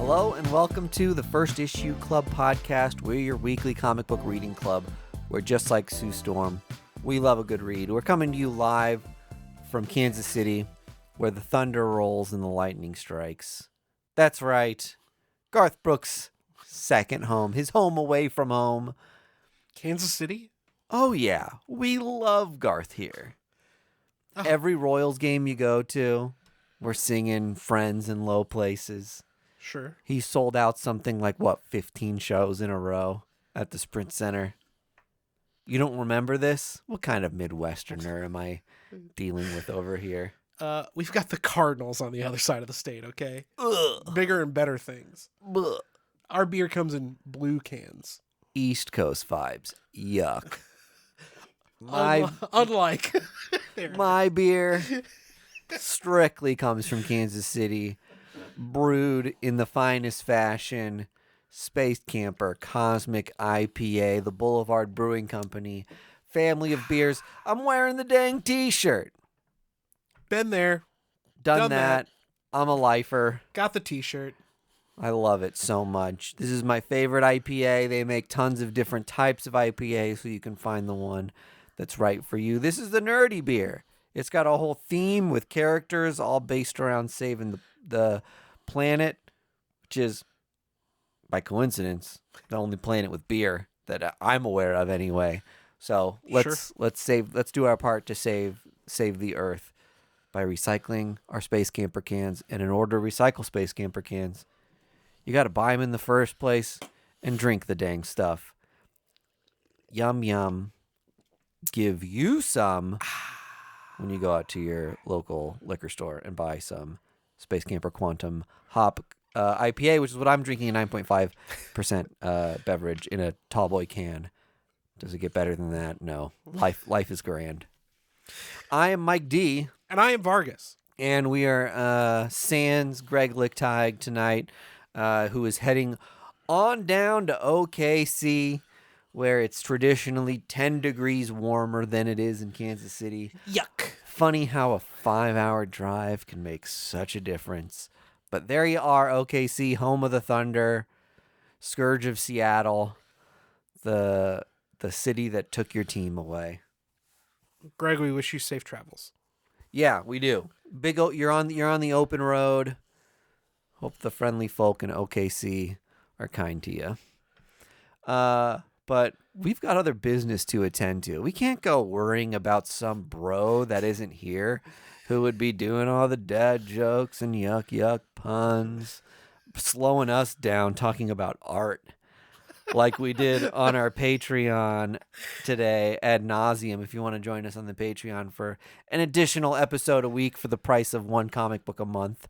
Hello and welcome to the First Issue Club podcast. We're your weekly comic book reading club. We're just like Sue Storm. We love a good read. We're coming to you live from Kansas City, where the thunder rolls and the lightning strikes. That's right. Garth Brooks' second home, his home away from home. Kansas City? Oh yeah, we love Garth here. Every Royals game you go to, we're singing Friends in Low Places. Sure. He sold out something like, 15 shows in a row at the Sprint Center. You don't remember this? What kind of Midwesterner am I dealing with over here? We've got the Cardinals on the other side of the state, okay? Ugh. Bigger and better things. Ugh. Our beer comes in blue cans. East Coast vibes. Yuck. Unlike. My beer strictly comes from Kansas City, brewed in the finest fashion. Space Camper, Cosmic IPA, the Boulevard Brewing Company, family of beers. I'm wearing the dang t-shirt. Been there. Done that. I'm a lifer. Got the t-shirt. I love it so much. This is my favorite IPA. They make tons of different types of IPA, so you can find the one that's right for you. This is the nerdy beer. It's got a whole theme with characters all based around saving the planet, which is, by coincidence, the only planet with beer that I'm aware of anyway. So let's do our part to save the Earth by recycling our Space Camper cans. And in order to recycle Space Camper cans, you got to buy them in the first place and drink the dang stuff. Yum, yum. Give you some when you go out to your local liquor store and buy some Space Camper Quantum Hop IPA, which is what I'm drinking, a 9.5% beverage in a tall boy can. Does it get better than that? No. Life is grand. I am Mike D. And I am Vargas. And we are sans Greg Lichtag tonight, who is heading on down to OKC, where it's traditionally 10 degrees warmer than it is in Kansas City. Yuck. Funny how a 5-hour drive can make such a difference. But there you are, OKC, home of the Thunder, scourge of Seattle, the city that took your team away. Greg, we wish you safe travels. Yeah, we do. You're on the open road. Hope the friendly folk in OKC are kind to you. But we've got other business to attend to. We can't go worrying about some bro that isn't here who would be doing all the dad jokes and yuck puns, slowing us down talking about art like we did on our Patreon today ad nauseum. If you want to join us on the Patreon for an additional episode a week for the price of one comic book a month,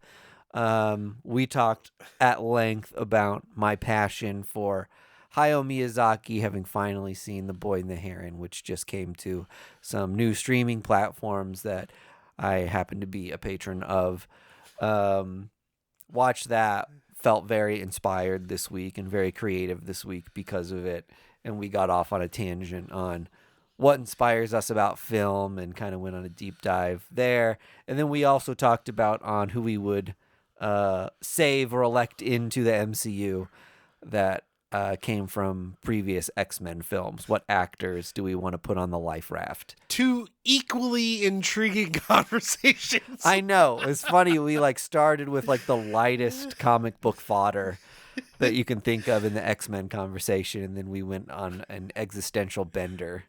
we talked at length about my passion for Hayao Miyazaki, having finally seen The Boy and the Heron, which just came to some new streaming platforms that I happen to be a patron of. Watched that, felt very inspired this week and very creative this week because of it. And we got off on a tangent on what inspires us about film and kind of went on a deep dive there. And then we also talked about on who we would save or elect into the MCU that came from previous X-Men films. What actors do we want to put on the life raft? Two equally intriguing conversations. I know. It's funny. We started with the lightest comic book fodder that you can think of in the X-Men conversation, and then we went on an existential bender.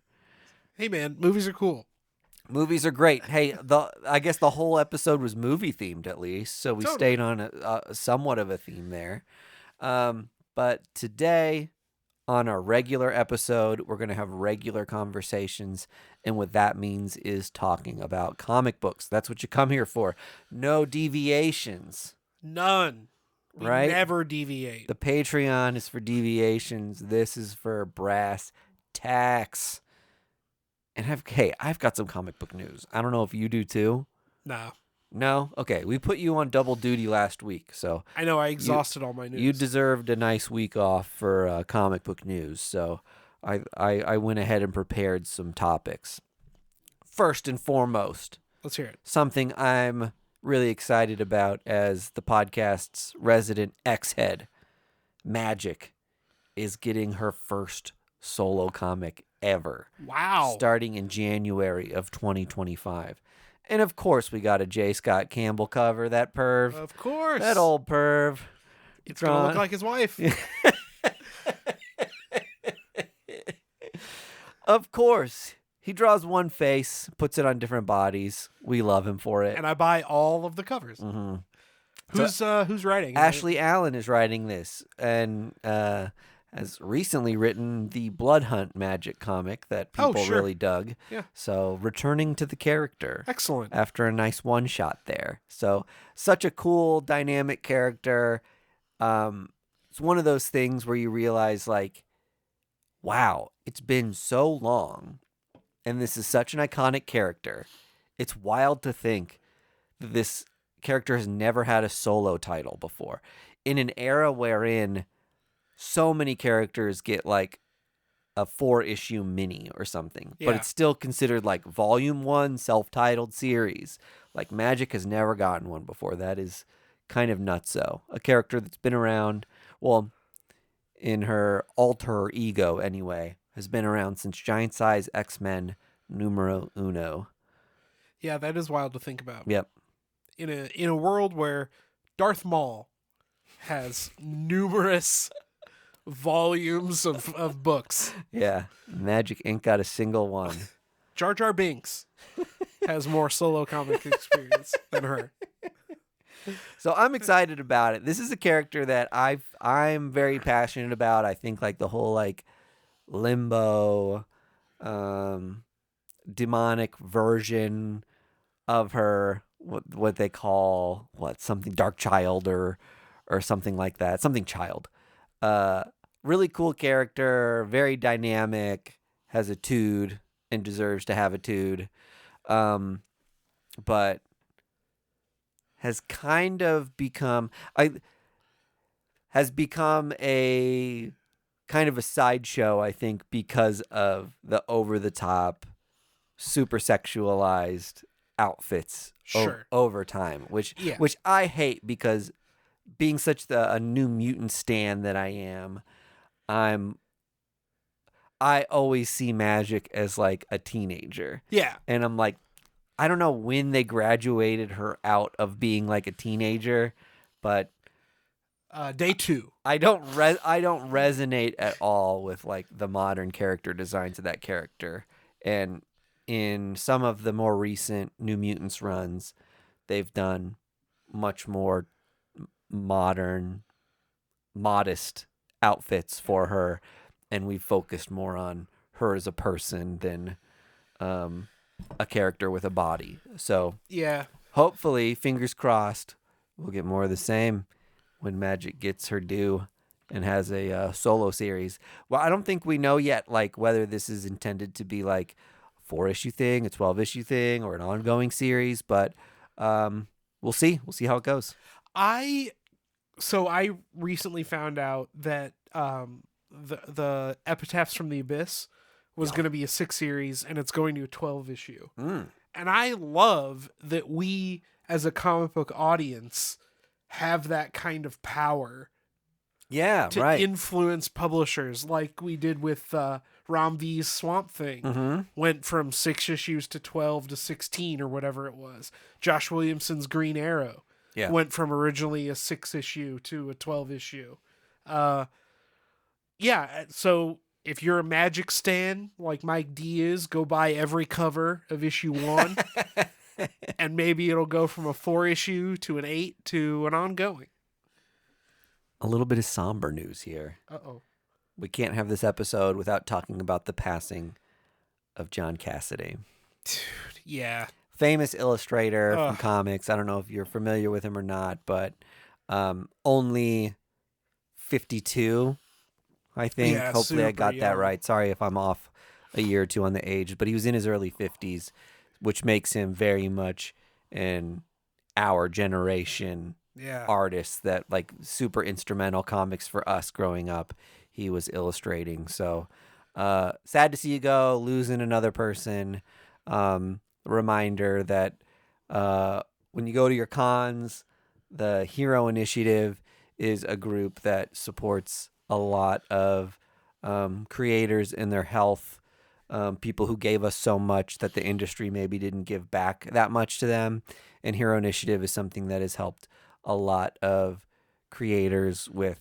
Hey man, movies are cool. Movies are great. Hey, I guess the whole episode was movie themed at least, so we stayed on a somewhat of a theme there. But today, on our regular episode, we're going to have regular conversations, and what that means is talking about comic books. That's what you come here for. No deviations. None. We right? Never deviate. The Patreon is for deviations. This is for brass tacks. And I've got some comic book news. I don't know if you do too. Nah. No? Okay. We put you on double duty last week, so I know I exhausted all my news. You deserved a nice week off for comic book news, so I went ahead and prepared some topics. First and foremost, let's hear it. Something I'm really excited about as the podcast's resident X-head, Magik, is getting her first solo comic ever. Wow. Starting in January of 2025. And of course, we got a J. Scott Campbell cover. That perv. Of course. That old perv. It's going to look like his wife. Of course. He draws one face, puts it on different bodies. We love him for it. And I buy all of the covers. Mm-hmm. Who's writing? Ashley Allen is writing this and has recently written the Blood Hunt Magik comic that people really dug. Yeah. So returning to the character. Excellent. After a nice one-shot there. So such a cool, dynamic character. It's one of those things where you realize, like, wow, it's been so long, and this is such an iconic character. It's wild to think that this character has never had a solo title before. In an era wherein so many characters get, like, a 4-issue mini or something, but it's still considered, like, volume 1 self-titled series. Like, Magik has never gotten one before. That is kind of nutso. A character that's been around, well, in her alter ego anyway, has been around since Giant Size X-Men numero uno. Yeah, that is wild to think about. Yep. In a world where Darth Maul has numerous volumes of books. Yeah. Magik ain't got a single one. Jar Jar Binks has more solo comic experience than her. So I'm excited about it. This is a character that I'm very passionate about. I think, like, the whole, like, limbo demonic version of her, what they call something Dark Child or something like that. Something Child. Really cool character, very dynamic, has a tude and deserves to have a tude. But has kind of become a kind of a sideshow, I think, because of the over-the-top, super sexualized outfits over time, which I hate, because being such a New Mutant stan that I am, I always see Magik as, like, a teenager. Yeah. And I'm like, I don't know when they graduated her out of being, like, a teenager, but day 2. I don't resonate at all with, like, the modern character designs of that character. And in some of the more recent New Mutants runs, they've done much more modern, modest outfits for her, and we've focused more on her as a person than a character with a body. So yeah, hopefully, fingers crossed, we'll get more of the same when Magik gets her due and has a solo series. Well, I don't think we know yet, like, whether this is intended to be, like, a 4-issue thing, a 12-issue thing, or an ongoing series, but we'll see. We'll see how it goes. I recently found out that the Epitaphs from the Abyss was going to be a 6 series, and it's going to a 12-issue. And I love that we, as a comic book audience, have that kind of power. Yeah, to right. influence publishers, like we did with Ram V's Swamp Thing. Mm-hmm. Went from 6 issues to 12 to 16 or whatever it was. Josh Williamson's Green Arrow went from originally a 6 issue to a 12 issue. So if you're a Magik stan like Mike D is, go buy every cover of issue 1. And maybe it'll go from a 4 issue to an 8 to an ongoing. A little bit of somber news here. Uh-oh. We can't have this episode without talking about the passing of John Cassaday. Dude, yeah. Famous illustrator from comics. I don't know if you're familiar with him or not, but only 52, I think. Yeah, Hopefully I got young. that right. Sorry if I'm off a year or two on the age, but he was in his early 50s, which makes him very much in our generation artist that, like, super instrumental comics for us growing up. He was illustrating. So sad to see you go, losing another person. Reminder that when you go to your cons, the Hero Initiative is a group that supports a lot of creators in their health, people who gave us so much that the industry maybe didn't give back that much to them. And Hero Initiative is something that has helped a lot of creators with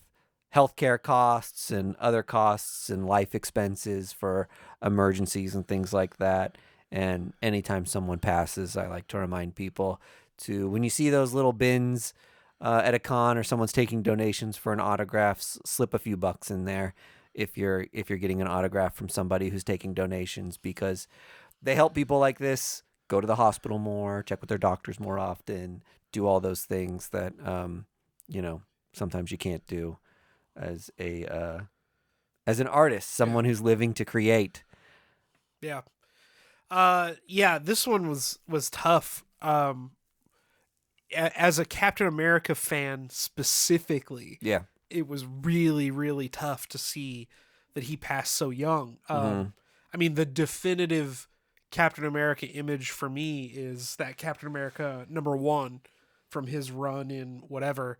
healthcare costs and other costs and life expenses for emergencies and things like that. And anytime someone passes, I like to remind people to, when you see those little bins at a con or someone's taking donations for an autograph, slip a few bucks in there if you're getting an autograph from somebody who's taking donations, because they help people like this go to the hospital more, check with their doctors more often, do all those things that sometimes you can't do as an artist, someone who's living to create. Yeah. This one was tough. As a Captain America fan specifically, Yeah. it was really, really tough to see that he passed so young. I mean, the definitive Captain America image for me is that Captain America #1 from his run in whatever,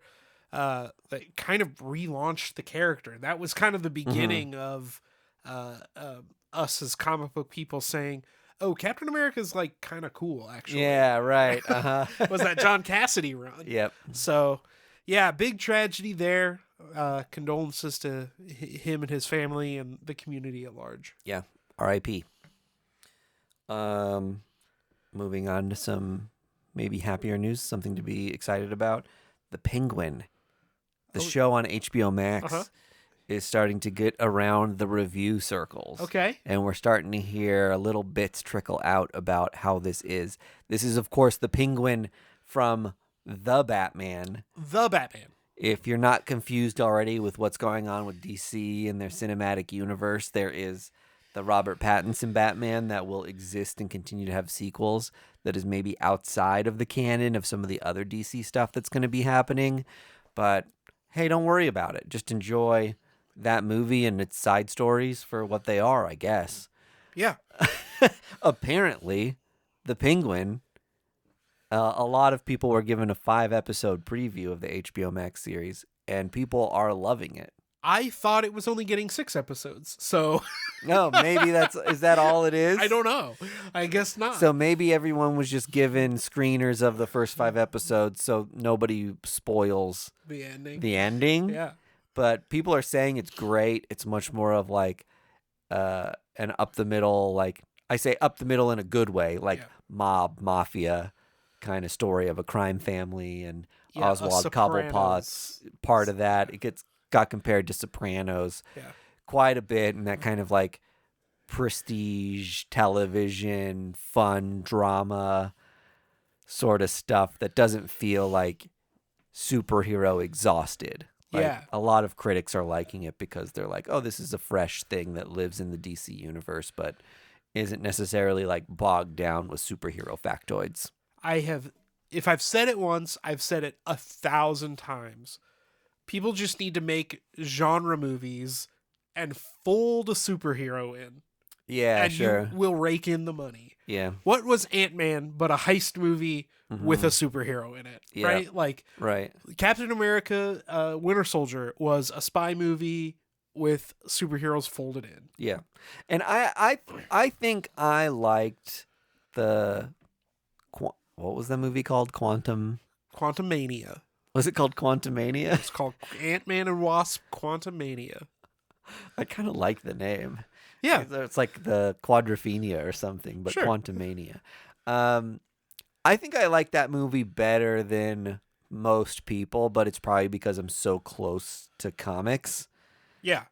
that kind of relaunched the character. That was kind of the beginning of us as comic book people saying, oh, Captain America's like kind of cool, actually. Yeah, right. Uh-huh. Was that John Cassidy run? Yep. So, yeah, big tragedy there. Condolences to him and his family and the community at large. Yeah. R.I.P. Moving on to some maybe happier news, something to be excited about. The Penguin, the show on HBO Max, is starting to get around the review circles. Okay. And we're starting to hear little bits trickle out about how this is. This is, of course, the Penguin from The Batman. The Batman. If you're not confused already with what's going on with DC and their cinematic universe, there is the Robert Pattinson Batman that will exist and continue to have sequels that is maybe outside of the canon of some of the other DC stuff that's going to be happening. But hey, don't worry about it. Just enjoy that movie and its side stories for what they are, I guess. Yeah. Apparently, the Penguin, a lot of people were given a 5-episode preview of the HBO Max series, and people are loving it. I thought it was only getting 6 episodes, so... No, maybe is that all it is? I don't know. I guess not. So maybe everyone was just given screeners of the first 5 episodes so nobody spoils the ending. Yeah. But people are saying it's great. It's much more of like an up the middle, like I say up the middle in a good way, like mafia kind of story of a crime family, and Oswald Cobblepot's part of that. It got compared to Sopranos quite a bit, and that kind of like prestige television, fun drama sort of stuff that doesn't feel like superhero exhausted. Like, a lot of critics are liking it because they're like, oh, this is a fresh thing that lives in the DC universe, but isn't necessarily like bogged down with superhero factoids. If I've said it once, I've said it 1,000 times. People just need to make genre movies and fold a superhero in. Yeah, and sure. You will rake in the money. Yeah. What was Ant-Man but a heist movie with a superhero in it, right? Like, right. Captain America, Winter Soldier was a spy movie with superheroes folded in. Yeah, and I think I liked what was that movie called? Quantumania. Was it called Quantumania? It's called Ant-Man and Wasp Quantumania. I kind of like the name. Yeah. It's like the Quadrophenia or something, but sure. Quantumania. I think I like that movie better than most people, but it's probably because I'm so close to comics. Yeah.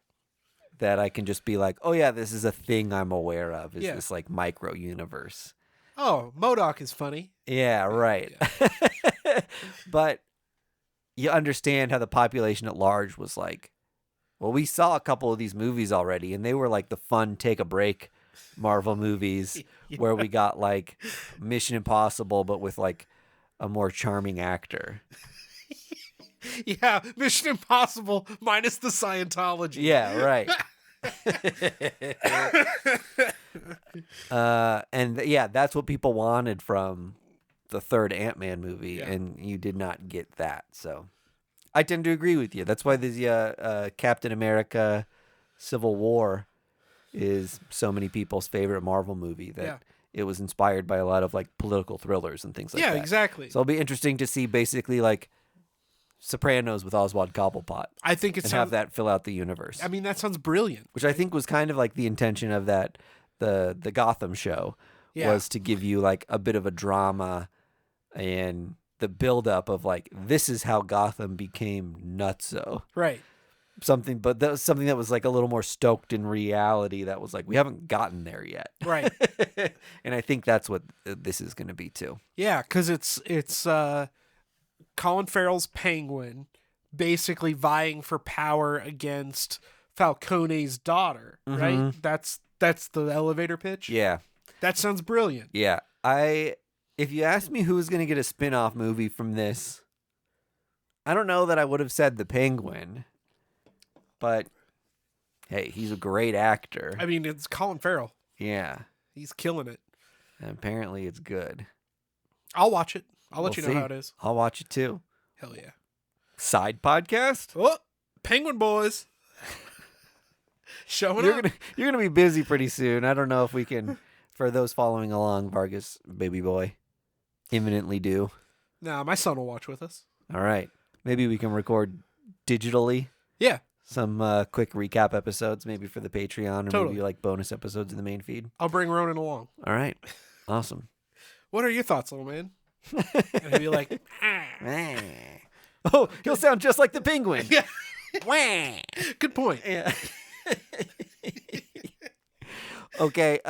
That I can just be like, oh yeah, this is a thing I'm aware of. Is this like micro universe? Oh, MODOK is funny. Yeah, right. Yeah. But you understand how the population at large was like, well, we saw a couple of these movies already, and they were like the fun take a break Marvel movies where we got like Mission Impossible, but with like a more charming actor. Yeah, Mission Impossible minus the Scientology. Yeah, right. And that's what people wanted from the third Ant-Man movie, Yeah. and you did not get that. So I tend to agree with you. That's why the Captain America Civil War is so many people's favorite Marvel movie, that Yeah. it was inspired by a lot of like political thrillers and things like Yeah, that. exactly. So it'll be interesting to see basically like Sopranos with Oswald Cobblepot I think and have that fill out the universe. I mean, that sounds brilliant. Which I think was kind of like the intention of that the Gotham show, Yeah. was to give you like a bit of a drama and the buildup of like, this is how Gotham became nutso. Right. Something, but that was something that was like a little more stoked in reality. That was like, we haven't gotten there yet. Right. And I think that's what this is going to be too. Yeah, because it's Colin Farrell's Penguin basically vying for power against Falcone's daughter, right? That's the elevator pitch. Yeah. That sounds brilliant. Yeah. If you asked me who's going to get a spin-off movie from this, I don't know that I would have said the Penguin. But hey, he's a great actor. I mean, it's Colin Farrell. Yeah. He's killing it. And apparently it's good. I'll watch it. I'll let We'll you know see. how it is. I'll watch it too. Hell yeah. Side podcast? Oh, Penguin Boys. Showing You're up. gonna be busy pretty soon. I don't know if we can, for those following along, Vargas, baby boy, imminently due. Nah, my son will watch with us. All right. Maybe we can record digitally. Yeah. Some quick recap episodes, maybe for the Patreon, or Totally. maybe like bonus episodes in the main feed. I'll bring Ronan along. All right. Awesome. What are your thoughts, little man? And he'll be like, oh, he'll sound just like the Penguin. yeah. Wah. Good point. Yeah. Okay,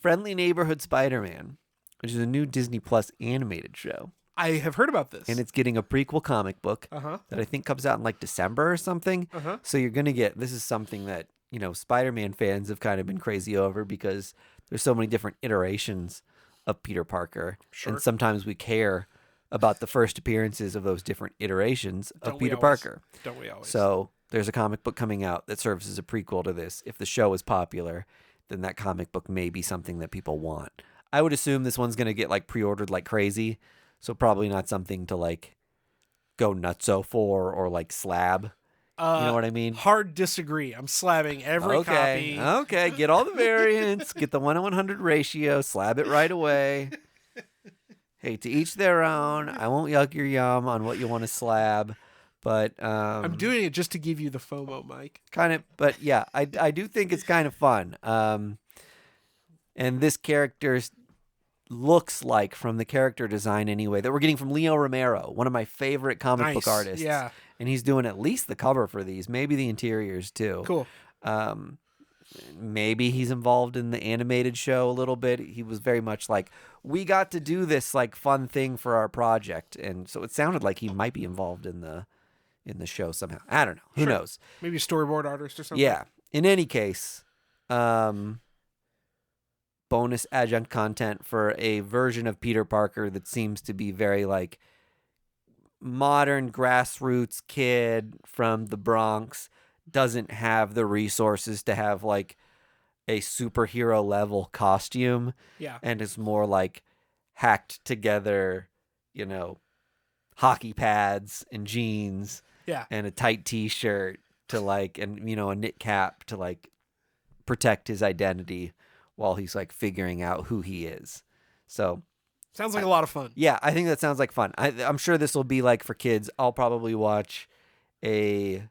Friendly Neighborhood Spider-Man, which is a new Disney Plus animated show. I have heard about this. And it's getting a prequel comic book Uh-huh. that I think comes out in like December or something. Uh-huh. So you're going to get, this is something that, you know, Spider-Man fans have kind of been crazy over because there's so many different iterations of Peter Parker. Sure. And sometimes we care about the first appearances of those different iterations of Don't we Peter always? Parker. Don't we always? So there's a comic book coming out that serves as a prequel to this. If the show is popular, then that comic book may be something that people want. I would assume this one's going to get like pre-ordered like crazy. So probably not something to like go nutso for or like slab. You know what I mean? Hard disagree. I'm slabbing every Okay. copy. Okay. Get all the variants. Get the 1:100 ratio. Slab it right away. Hey, to each their own. I won't yuck your yum on what you want to slab. But I'm doing it just to give you the FOMO, Mike. kind of. But yeah, I do think it's kind of fun. And this character looks like, from the character design anyway, that we're getting from Leo Romero, one of my favorite comic book Nice. artists. Yeah. And he's doing at least the cover for these, maybe the interiors too. Cool. Maybe he's involved in the animated show a little bit. He was very much like, we got to do this like fun thing for our project. And so it sounded like he might be involved in the show somehow. I don't know. Who Sure. knows? Maybe a storyboard artist or something. Yeah. In any case, bonus adjunct content for a version of Peter Parker that seems to be very like modern grassroots kid from the Bronx, doesn't have the resources to have like a superhero level costume, Yeah. and is more like hacked together, you know, hockey pads and jeans Yeah. and a tight t-shirt to like, and you know, a knit cap to like protect his identity while he's like figuring out who he is. So Sounds like a lot of fun. yeah, I think that sounds like fun. I'm sure this will be like for kids. I'll probably watch a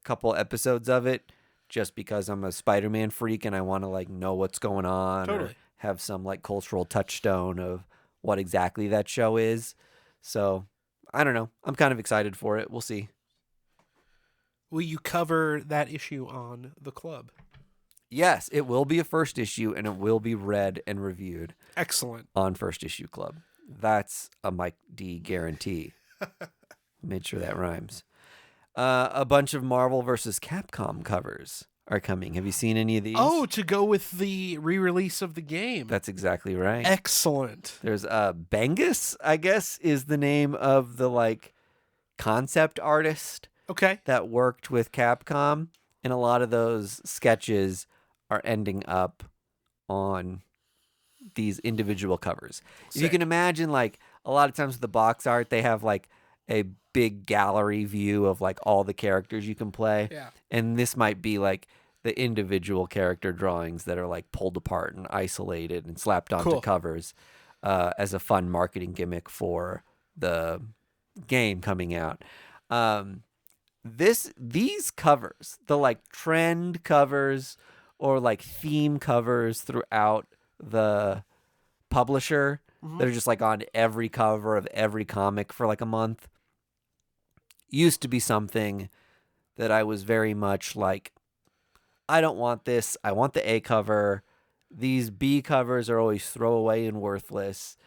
couple episodes of it just because I'm a Spider-Man freak and I want to like know what's going on, Totally. or have some like cultural touchstone of what exactly that show is. So I don't know. I'm kind of excited for it. We'll see. Will you cover that issue on the club? Yes, it will be a first issue and it will be read and reviewed Excellent. on First Issue Club. That's a Mike D guarantee. Made sure that rhymes. A bunch of Marvel versus Capcom covers are coming. Have you seen any of these? Oh, to go with the re-release of the game. That's exactly right. Excellent. There's Bengus, I guess, is the name of the like concept artist Okay. that worked with Capcom, and a lot of those sketches are ending up on these individual covers. If you Sick. can imagine, like a lot of times with the box art, they have like a big gallery view of like all the characters you can play. Yeah. And this might be like the individual character drawings that are like pulled apart and isolated and slapped onto Cool. covers as a fun marketing gimmick for the game coming out. These covers, the like trend covers or like theme covers throughout the publisher that are just like on every cover of every comic for like a month, used to be something that I was very much like, I don't want this. I want the A cover. These B covers are always throwaway and worthless.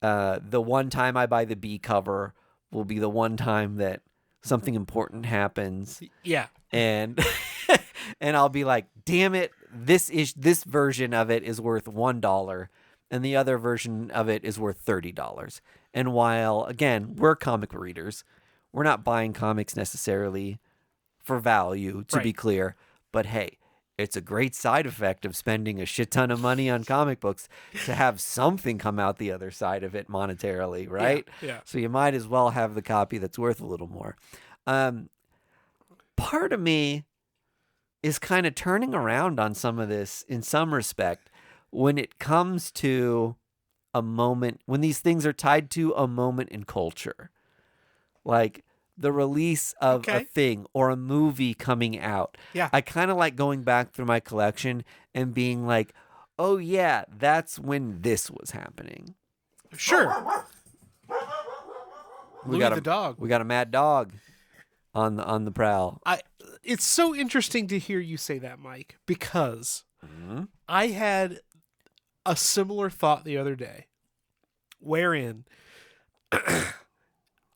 The one time I buy the B cover will be the one time that something important happens. Yeah. And and I'll be like, damn it, this version of it is worth $1 and the other version of it is worth $30. And while again, we're comic readers, we're not buying comics necessarily for value, to be clear, but hey, it's a great side effect of spending a shit ton of money on comic books to have something come out the other side of it monetarily, right? Yeah. So you might as well have the copy that's worth a little more. Part of me is kind of turning around on some of this in some respect when it comes to a moment, when these things are tied to a moment in culture. Like the release of a thing or a movie coming out. Yeah. I kind of like going back through my collection and being like, oh yeah, that's when this was happening. Sure. We got the dog. We got a mad dog on the prowl. It's so interesting to hear you say that, Mike, because I had a similar thought the other day, wherein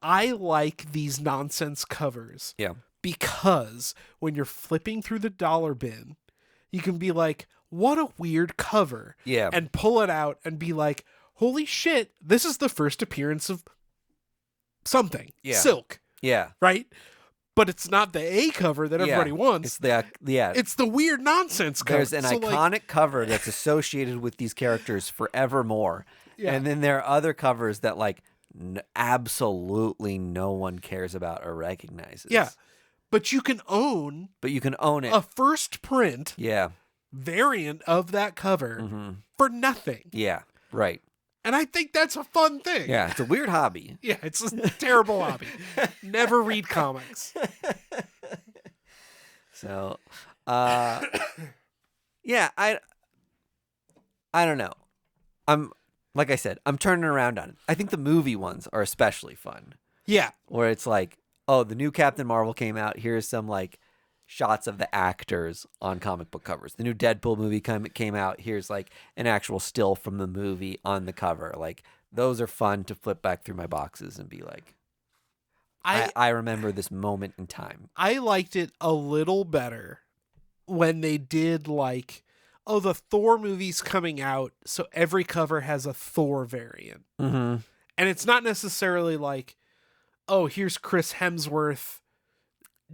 I like these nonsense covers. Yeah. Because when you're flipping through the dollar bin, you can be like, what a weird cover. Yeah. And pull it out and be like, holy shit, this is the first appearance of something. Yeah. Silk. Yeah. Right? But it's not the A cover that everybody wants. It's the weird nonsense cover. There's an iconic cover that's associated with these characters forevermore. Yeah. And then there are other covers that like absolutely no one cares about or recognizes. Yeah. But you can own it. A first print yeah. variant of that cover for nothing. Yeah. Right. And I think that's a fun thing. Yeah, it's a weird hobby. Yeah, it's a terrible hobby. Never read comics. So, yeah, I don't know. Like I said, I'm turning around on it. I think the movie ones are especially fun. Yeah. Where it's like, oh, the new Captain Marvel came out. Here's some like shots of the actors on comic book covers. The new Deadpool movie came out. Here's like an actual still from the movie on the cover. Like those are fun to flip back through my boxes and be like, I remember this moment in time. I liked it a little better when they did like, oh, the Thor movie's coming out, so every cover has a Thor variant. Mm-hmm. And it's not necessarily like, oh, here's Chris Hemsworth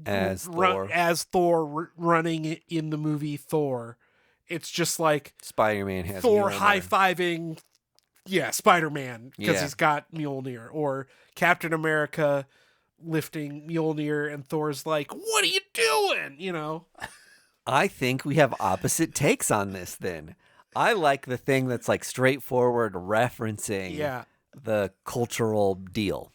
as Thor running in the movie Thor. It's just like Spider-Man has Thor Mjolnir. high-fiving Spider-Man because he's got Mjolnir, or Captain America lifting Mjolnir and Thor's like, what are you doing? You know? I think we have opposite takes on this then. I like the thing that's like straightforward referencing the cultural deal.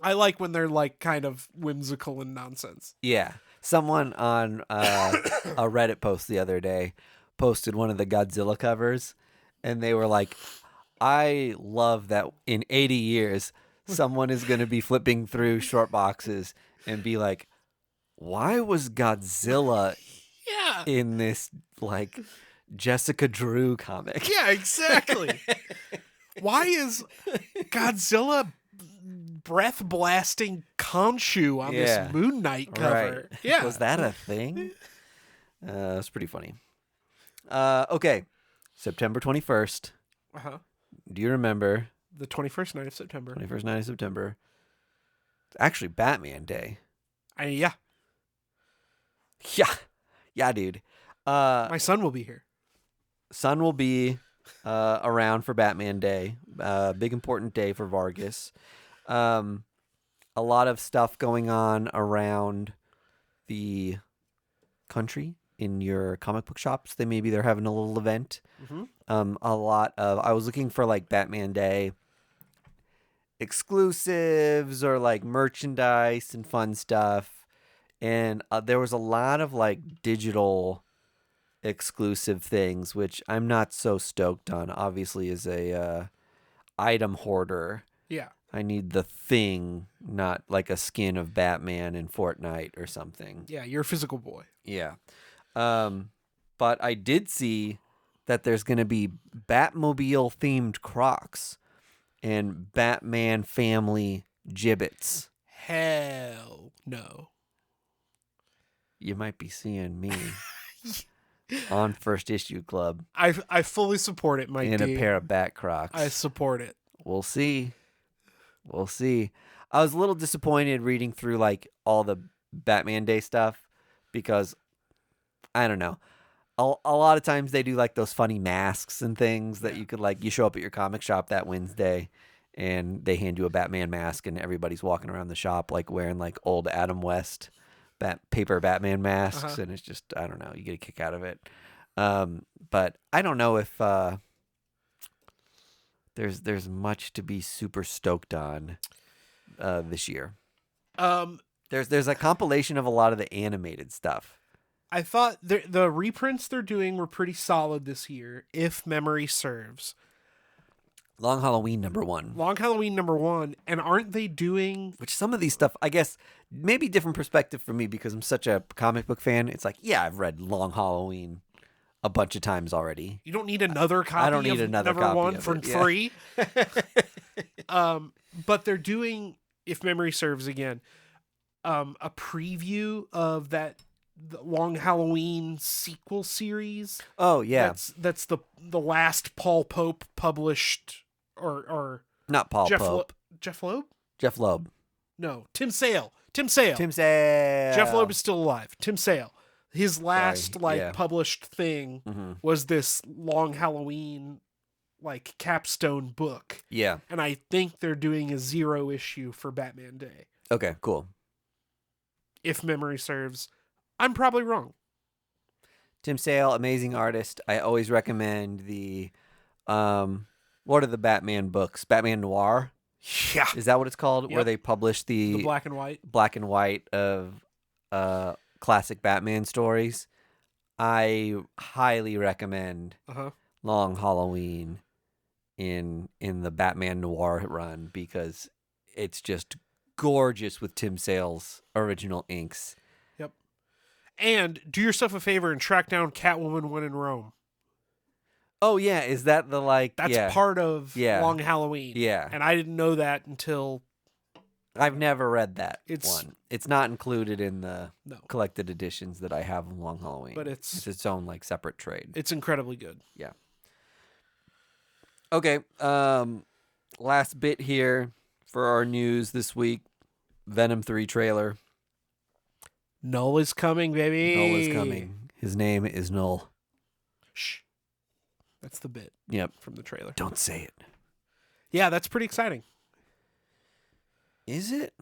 I like when they're like kind of whimsical and nonsense. Yeah. Someone on a Reddit post the other day posted one of the Godzilla covers, and they were like, I love that in 80 years, someone is going to be flipping through short boxes and be like, why was Godzilla in this like Jessica Drew comic? Yeah, exactly. Why is Godzilla breath blasting Khonshu on this Moon Knight cover? Right. Yeah. Was that a thing? It's pretty funny. Okay. September 21st. Uh-huh. Do you remember? The 21st night of September. 21st night of September. It's actually Batman Day. Yeah. Yeah. Yeah, dude. My son will be here. Son will be around for Batman Day. Big important day for Vargas. A lot of stuff going on around the country in your comic book shops. They're having a little event. A lot of I was looking for like Batman Day exclusives or like merchandise and fun stuff, and there was a lot of like digital exclusive things, which I'm not so stoked on. Obviously, as a item hoarder, Yeah. I need the thing, not like a skin of Batman in Fortnite or something. Yeah, you're a physical boy. Yeah. But I did see that there's going to be Batmobile themed Crocs and Batman family gibbets. Hell no. You might be seeing me on First Issue Club I fully support it, Mike in D. a pair of Bat Crocs. I support it. We'll see. We'll see. I was a little disappointed reading through like all the Batman Day stuff because I don't know. A lot of times they do like those funny masks and things that you could like. You show up at your comic shop that Wednesday, and they hand you a Batman mask, and everybody's walking around the shop like wearing like old Adam West paper Batman masks, and it's just I don't know. You get a kick out of it. But I don't know if there's much to be super stoked on this year. There's a compilation of a lot of the animated stuff. I thought the reprints they're doing were pretty solid this year, if memory serves. Long Halloween #1. Long Halloween #1, and aren't they doing... Which some of these stuff, I guess, maybe different perspective for me because I'm such a comic book fan. It's like, yeah, I've read Long Halloween a bunch of times already. You don't need another copy. I don't need another copy #1 of for it, yeah. free. But they're doing, if memory serves again, a preview of the Long Halloween sequel series. Oh yeah, that's the last Paul Pope published, or not Paul Pope. Jeff Loeb? Jeff Loeb. No, Tim Sale. Tim Sale. Jeff Loeb is still alive. Tim Sale. His last published thing was this Long Halloween like capstone book. Yeah. And I think they're doing a 0 issue for Batman Day. Okay, cool. If memory serves. I'm probably wrong. Tim Sale, amazing artist. I always recommend the what are the Batman books? Batman Noir? Yeah. Is that what it's called? Yep. Where they publish the black and white of classic Batman stories. I highly recommend Long Halloween in the Batman Noir run because it's just gorgeous with Tim Sale's original inks. Yep. And do yourself a favor and track down Catwoman When in Rome. Oh yeah, is that the like? That's part of Long Halloween. Yeah, and I didn't know that until. I've never read that one. It's not included in the collected editions that I have of Long Halloween. But it's its own like separate trade. It's incredibly good. Yeah. Okay. Last bit here for our news this week. Venom 3 trailer. Null is coming, baby. Null is coming. His name is Null. Shh. That's the bit. Yep. From the trailer. Don't say it. Yeah, that's pretty exciting. Is it?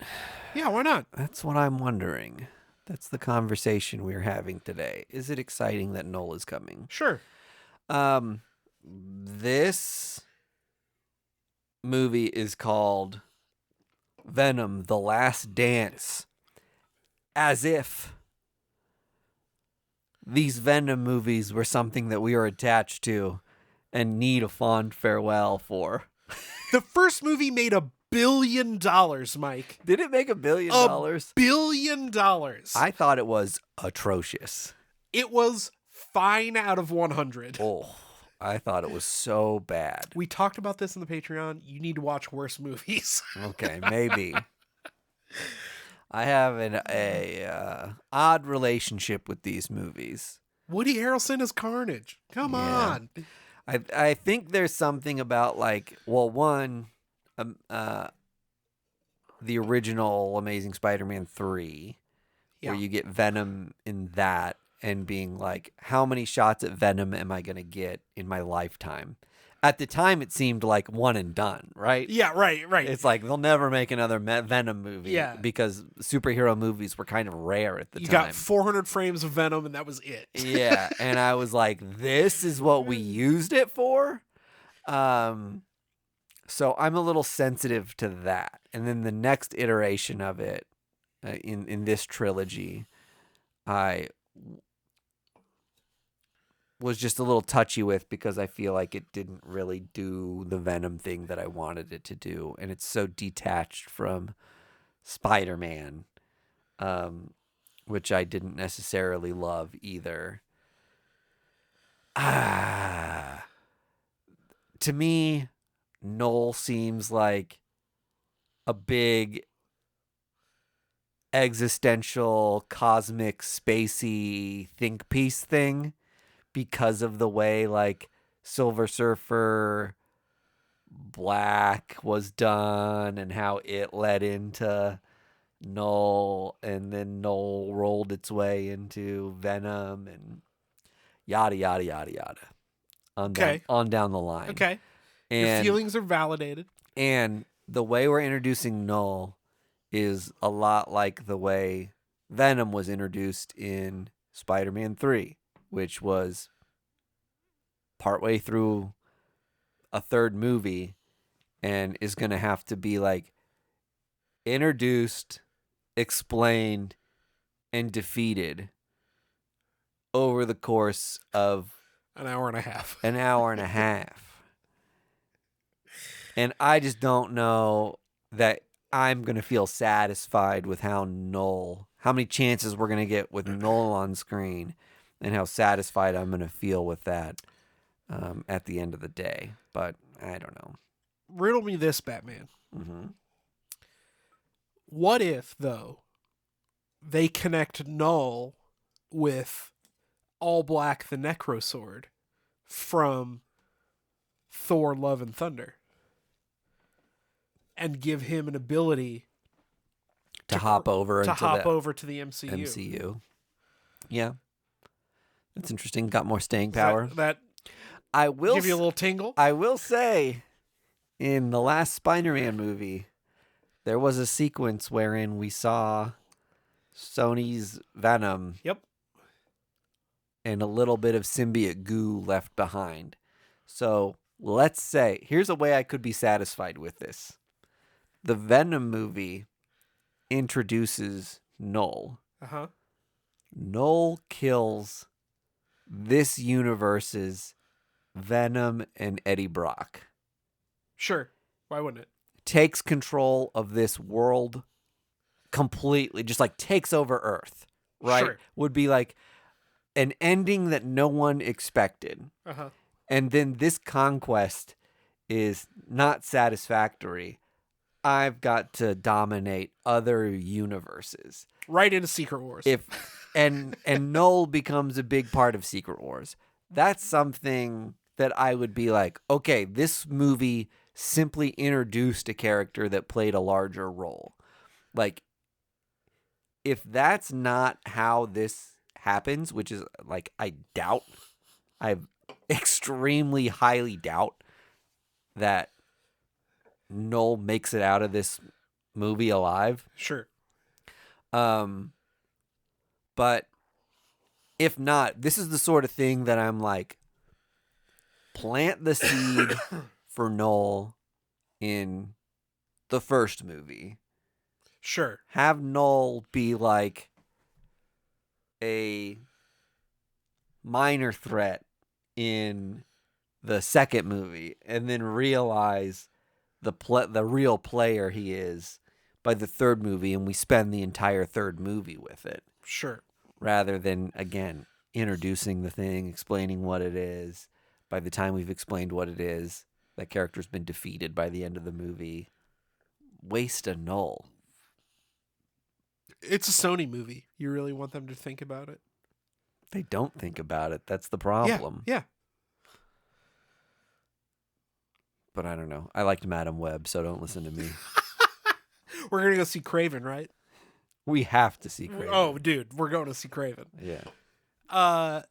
Yeah, why not? That's what I'm wondering. That's the conversation we're having today. Is it exciting that Null is coming? Sure. This movie is called Venom: The Last Dance. As if these Venom movies were something that we are attached to and need a fond farewell for. The first movie made $1 billion, Mike. Did it make $1 billion? $1 billion. I thought it was atrocious. It was fine out of 100. Oh, I thought it was so bad. We talked about this in the Patreon. You need to watch worse movies. Okay, maybe. I have an odd relationship with these movies. Woody Harrelson is Carnage. Come on. I think there's something about like, well, one, the original Amazing Spider-Man 3, where you get Venom in that and being like, how many shots at Venom am I going to get in my lifetime? At the time, it seemed like one and done, right? Yeah, right. It's like they'll never make another Venom movie Yeah. because superhero movies were kind of rare at the You time. got 400 frames of Venom, and that was it. Yeah, and I was like, this is what we used it for? So I'm a little sensitive to that. And then the next iteration of it in this trilogy, I was just a little touchy with because I feel like it didn't really do the Venom thing that I wanted it to do. And it's so detached from Spider-Man, which I didn't necessarily love either. To me, Noel seems like a big existential, cosmic, spacey think piece thing because of the way like Silver Surfer Black was done and how it led into Noel, and then Noel rolled its way into Venom and yada yada yada yada on down the line. Okay. Your And feelings are validated. And the way we're introducing Null is a lot like the way Venom was introduced in Spider-Man 3, which was partway through a third movie and is going to have to be like introduced, explained, and defeated over the course of An hour and a half. And I just don't know that I'm going to feel satisfied with how many chances we're going to get with Null on screen, and how satisfied I'm going to feel with that at the end of the day. But I don't know. Riddle me this, Batman. Mm-hmm. What if, though, they connect Null with All Black the Necro Sword from Thor Love and Thunder and give him an ability to hop over to the MCU? MCU. Yeah. That's interesting. Got more staying power. That I will give you a little tingle. I will say, in the last Spider-Man movie, there was a sequence wherein we saw Sony's Venom. Yep. And a little bit of symbiote goo left behind. So let's say, here's a way I could be satisfied with this. The Venom movie introduces Null. Uh-huh. Null kills this universe's Venom and Eddie Brock. Sure. Why wouldn't it? Takes control of this world completely, just like takes over Earth, right? Sure. Would be like an ending that no one expected. Uh-huh. And then this conquest is not satisfactory. I've got to dominate other universes. Right into Secret Wars. And Null becomes a big part of Secret Wars. That's something that I would be like, okay, this movie simply introduced a character that played a larger role. Like, if that's not how this happens, which is like, I extremely highly doubt that Null makes it out of this movie alive. Sure. But if not, this is the sort of thing that I'm like, plant the seed for Null in the first movie. Sure. Have Null be like a minor threat in the second movie, and then realize the real player he is by the third movie, and we spend the entire third movie with it. Sure. Rather than, again, introducing the thing, explaining what it is. By the time we've explained what it is, that character's been defeated by the end of the movie. Waste a Null. It's a Sony movie. You really want them to think about it? They don't think about it. That's the problem. Yeah. But I don't know. I liked Madam Web, so don't listen to me. We're going to go see Craven, right? We have to see Craven. Oh, dude. We're going to see Craven. Yeah.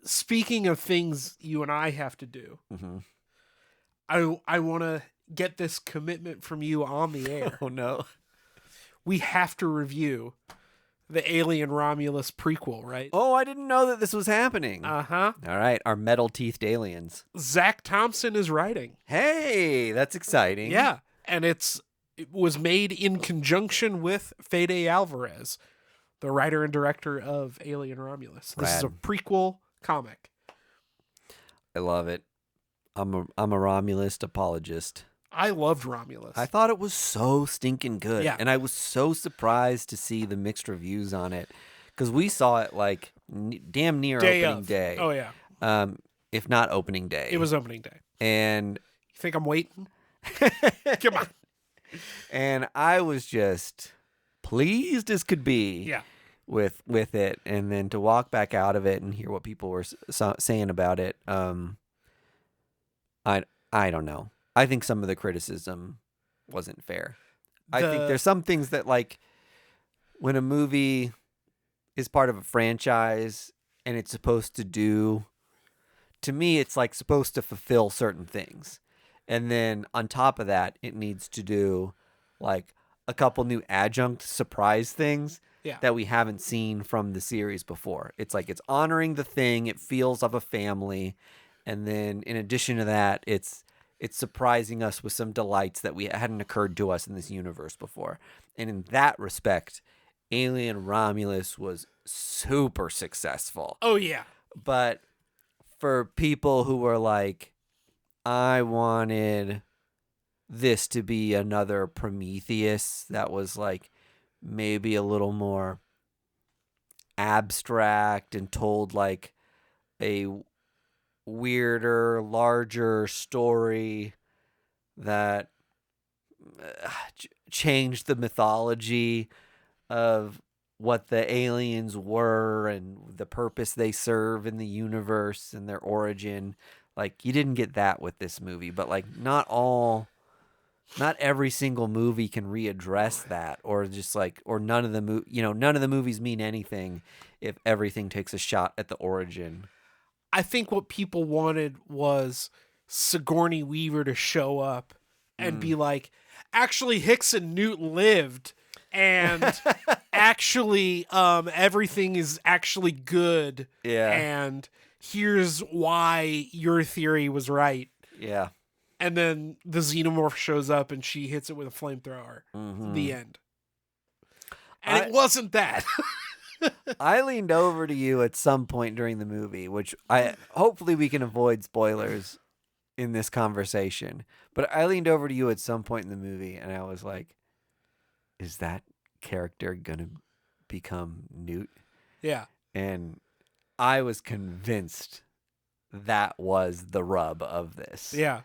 Speaking of things you and I have to do, Mm-hmm. I want to get this commitment from you on the air. Oh no. We have to review the Alien Romulus prequel, right? Oh, I didn't know that this was happening. Uh-huh. All right, our metal-teethed aliens. Zach Thompson is writing. Hey, that's exciting. Yeah, and it was made in conjunction with Fede Alvarez, the writer and director of Alien Romulus. This is a Rad. prequel comic. I love it. I'm a Romulus apologist. I loved Romulus. I thought it was so stinking good. Yeah. And I was so surprised to see the mixed reviews on it. Because we saw it like damn near opening day. Oh, yeah. If not opening day. It was opening day. And You think I'm waiting? Come on. And I was just pleased as could be. Yeah. With it, and then to walk back out of it and hear what people were saying about it, I don't know. I think some of the criticism wasn't fair. I think there's some things that, like, when a movie is part of a franchise and it's supposed to do, to me, it's like supposed to fulfill certain things, and then on top of that, it needs to do like a couple new adjunct surprise things. Yeah. That we haven't seen from the series before. It's like it's honoring the thing. It feels of a family. And then in addition to that, it's surprising us with some delights that we hadn't occurred to us in this universe before. And in that respect, Alien Romulus was super successful. Oh, yeah. But for people who were like, I wanted this to be another Prometheus that was like, maybe a little more abstract and told like a weirder, larger story that changed the mythology of what the aliens were and the purpose they serve in the universe and their origin. Like, you didn't get that with this movie, but like not every single movie can readdress that, or just like, or none of the movies mean anything if everything takes a shot at the origin. I think what people wanted was Sigourney Weaver to show up and be like, actually, Hicks and Newt lived, and actually, everything is actually good. Yeah. And here's why your theory was right. Yeah. And then the xenomorph shows up and she hits it with a flamethrower. Mm-hmm. The end. And it wasn't that. I leaned over to you at some point during the movie, which hopefully we can avoid spoilers in this conversation. But I leaned over to you at some point in the movie and I was like, is that character going to become Newt? Yeah. And I was convinced that was the rub of this. Yeah.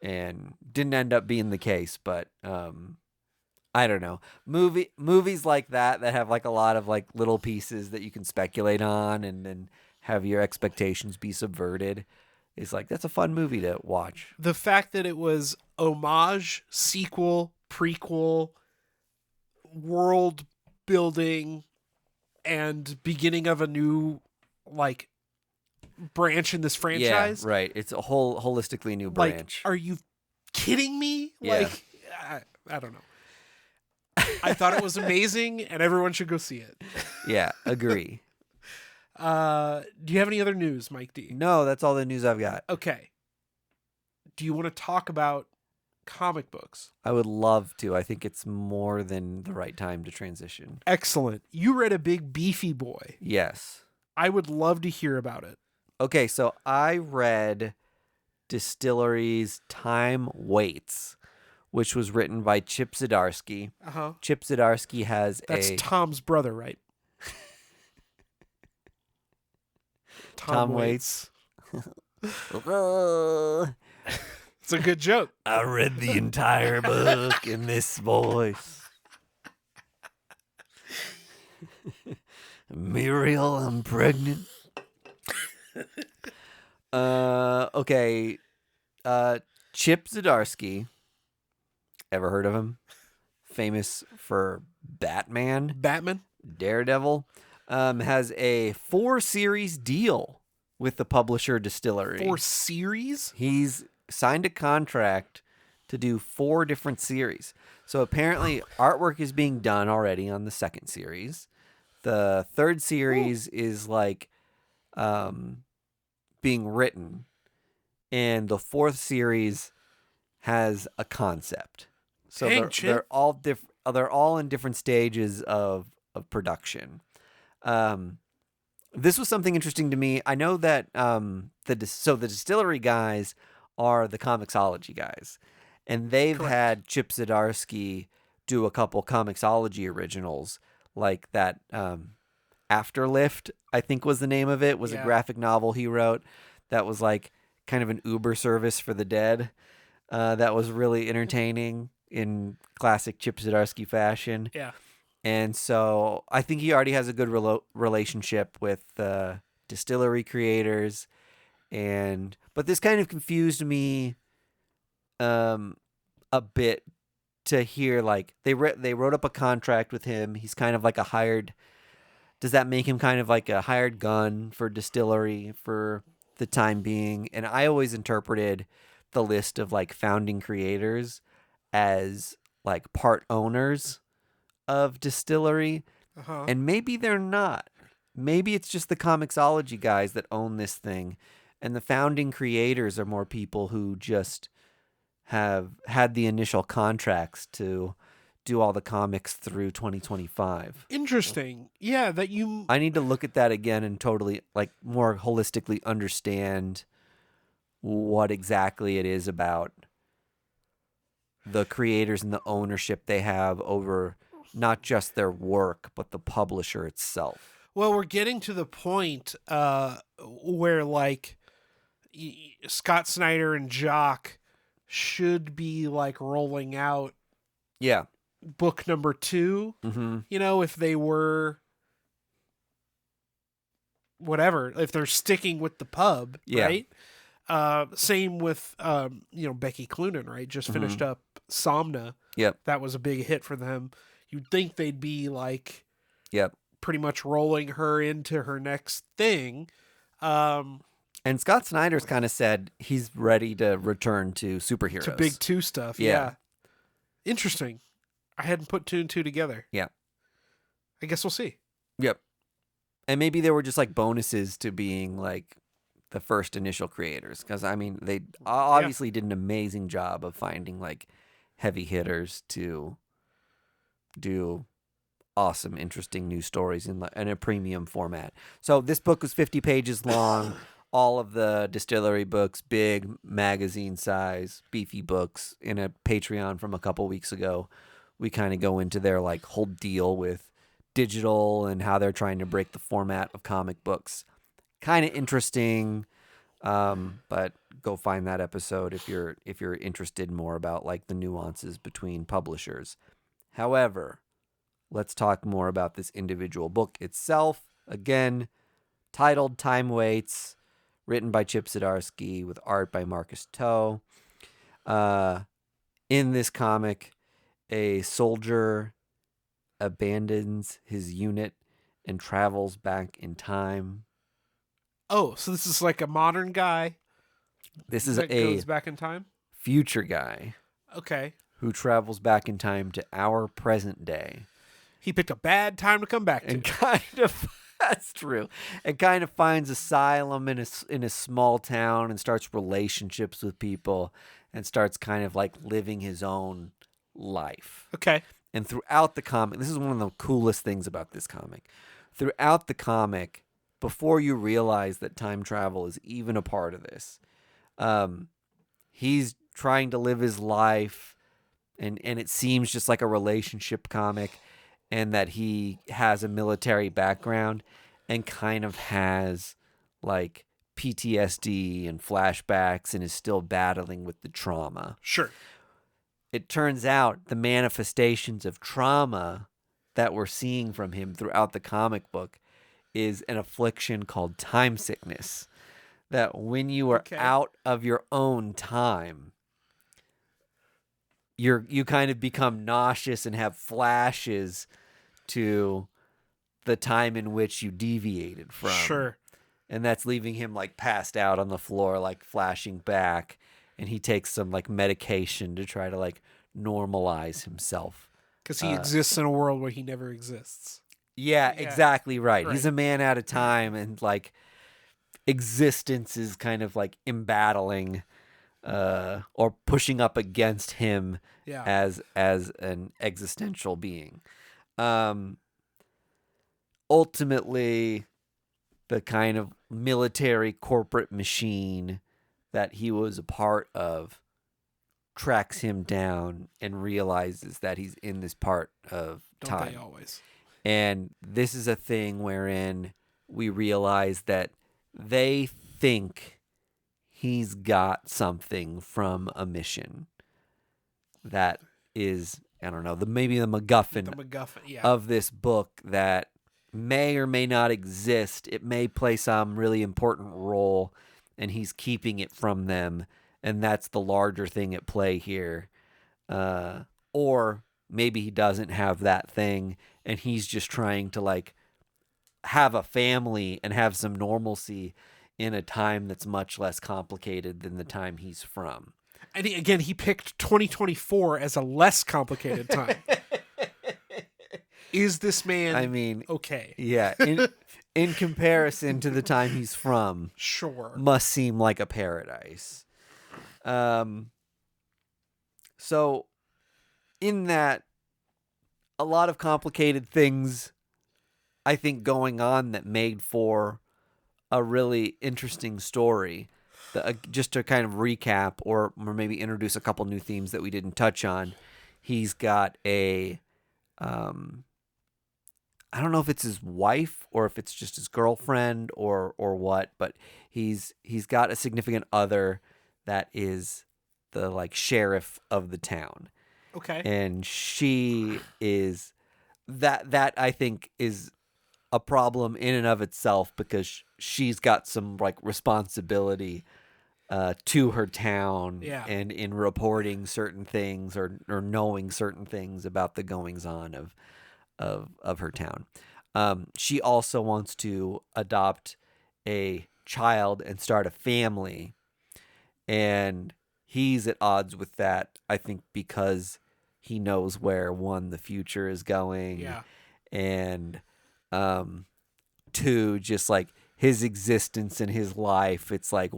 And didn't end up being the case, but I don't know. Movies like that have like a lot of like little pieces that you can speculate on and then have your expectations be subverted. It's like, that's a fun movie to watch. The fact that it was homage, sequel, prequel, world building, and beginning of a new like branch in this franchise. Yeah, right. It's a whole holistically new branch. Like, are you kidding me? Yeah. Like, I don't know. I thought it was amazing, and everyone should go see it. Yeah, agree. Do you have any other news, Mike D? No, that's all the news I've got. Okay. Do you want to talk about comic books? I would love to. I think it's more than the right time to transition. Excellent. You read a big beefy boy. Yes. I would love to hear about it. Okay, so I read Distillery's Time Waits, which was written by Chip Zdarsky. Uh-huh. Chip Zdarsky has That's Tom's brother, right? Tom Waits. It's a good joke. I read the entire book in this voice. Muriel, I'm pregnant. Okay. Chip Zdarsky. Ever heard of him? Famous for Batman, Daredevil. Has a 4-series deal with the publisher Distillery. 4 series? He's signed a contract to do 4 different series. So apparently artwork is being done already on the second series. The third series is like being written, and the fourth series has a concept. So Dang, they're all they're all in different stages of production. This was something interesting to me. I know that the distillery guys are the Comixology guys, and they've Correct. had Chip Zdarsky do a couple Comixology originals, like that Afterlift, I think was the name of it, was a graphic novel he wrote that was like kind of an Uber service for the dead. That was really entertaining in classic Chip Zdarsky fashion. Yeah. And so I think he already has a good relationship with distillery creators, but this kind of confused me a bit to hear like they wrote up a contract with him. He's kind of like a hired. Does that make him kind of like a hired gun for distillery for the time being? And I always interpreted the list of like founding creators as like part owners of distillery, and maybe they're not. Maybe it's just the Comixology guys that own this thing, and the founding creators are more people who just have had the initial contracts to do all the comics through 2025. Interesting. Yeah, that you. I need to look at that again and totally like more holistically understand what exactly it is about the creators and the ownership they have over not just their work, but the publisher itself. Well, we're getting to the point where, like, Scott Snyder and Jock should be, like, rolling out book number 2. Mm-hmm. You know, if they were... whatever, if they're sticking with the pub, right? Same with, Becky Cloonan, right? Just finished up Somna. Yep. That was a big hit for them. You'd think they'd be like, pretty much rolling her into her next thing. And Scott Snyder's kind of said he's ready to return to superheroes. To big 2 stuff. Yeah. Interesting. I hadn't put 2 and 2 together. Yeah. I guess we'll see. Yep. And maybe there were just like bonuses to being like the first initial creators. Because, I mean, they obviously did an amazing job of finding like heavy hitters to do awesome, interesting new stories in a premium format. So this book was 50 pages long. All of the distillery books, big magazine size, beefy books. In a Patreon from a couple weeks ago, we kind of go into their like whole deal with digital and how they're trying to break the format of comic books. Kind of interesting, but go find that episode if you're interested more about like the nuances between publishers. However, let's talk more about this individual book itself. Again, titled Time Waits, written by Chip Zdarsky with art by Marcus Toe. In this comic, a soldier abandons his unit and travels back in time. Oh, so this is like a modern guy. This is that a goes back in time. Future guy. Okay. Who travels back in time to our present day. He picked a bad time to come back to. And kind of, that's true. And kind of finds asylum in a small town and starts relationships with people and starts kind of like living his own life. Okay. And throughout the comic, this is one of the coolest things about this comic. Throughout the comic, before you realize that time travel is even a part of this, he's trying to live his life, and it seems just like a relationship comic, and that he has a military background and kind of has like PTSD and flashbacks and is still battling with the trauma. Sure. It turns out the manifestations of trauma that we're seeing from him throughout the comic book is an affliction called time sickness. That when you are out of your own time, you kind of become nauseous and have flashes to the time in which you deviated from. Sure. And that's leaving him like passed out on the floor, like flashing back. and he takes some like medication to try to like normalize himself. Because he exists in a world where he never exists. Yeah, exactly right. Right. He's a man at a time, and like existence is kind of like embattling or pushing up against him Yeah. as an existential being. Ultimately, the kind of military corporate machine that he was a part of tracks him down and realizes that he's in this part of Don't time. they always? And this is a thing wherein we realize that they think he's got something from a mission that is, I don't know, maybe the MacGuffin, of this book that may or may not exist. It may play some really important role, and he's keeping it from them, and that's the larger thing at play here. Or maybe he doesn't have that thing, and he's just trying to like have a family and have some normalcy in a time that's much less complicated than the time he's from. And he picked 2024 as a less complicated time. Is this man, I mean, okay? Yeah, in comparison to the time he's from, Sure. must seem like a paradise. So in that, a lot of complicated things, I think, going on that made for a really interesting story. Just to kind of recap or maybe introduce a couple new themes that we didn't touch on, he's got a, I don't know if it's his wife or if it's just his girlfriend or what, but he's got a significant other that is the like sheriff of the town. Okay. And she is that I think is a problem in and of itself because she's got some like responsibility to her town and in reporting certain things or knowing certain things about the goings on of her town. She also wants to adopt a child and start a family, and he's at odds with that, I think, because he knows where the future is going, and two, just like his existence in his life. It's like,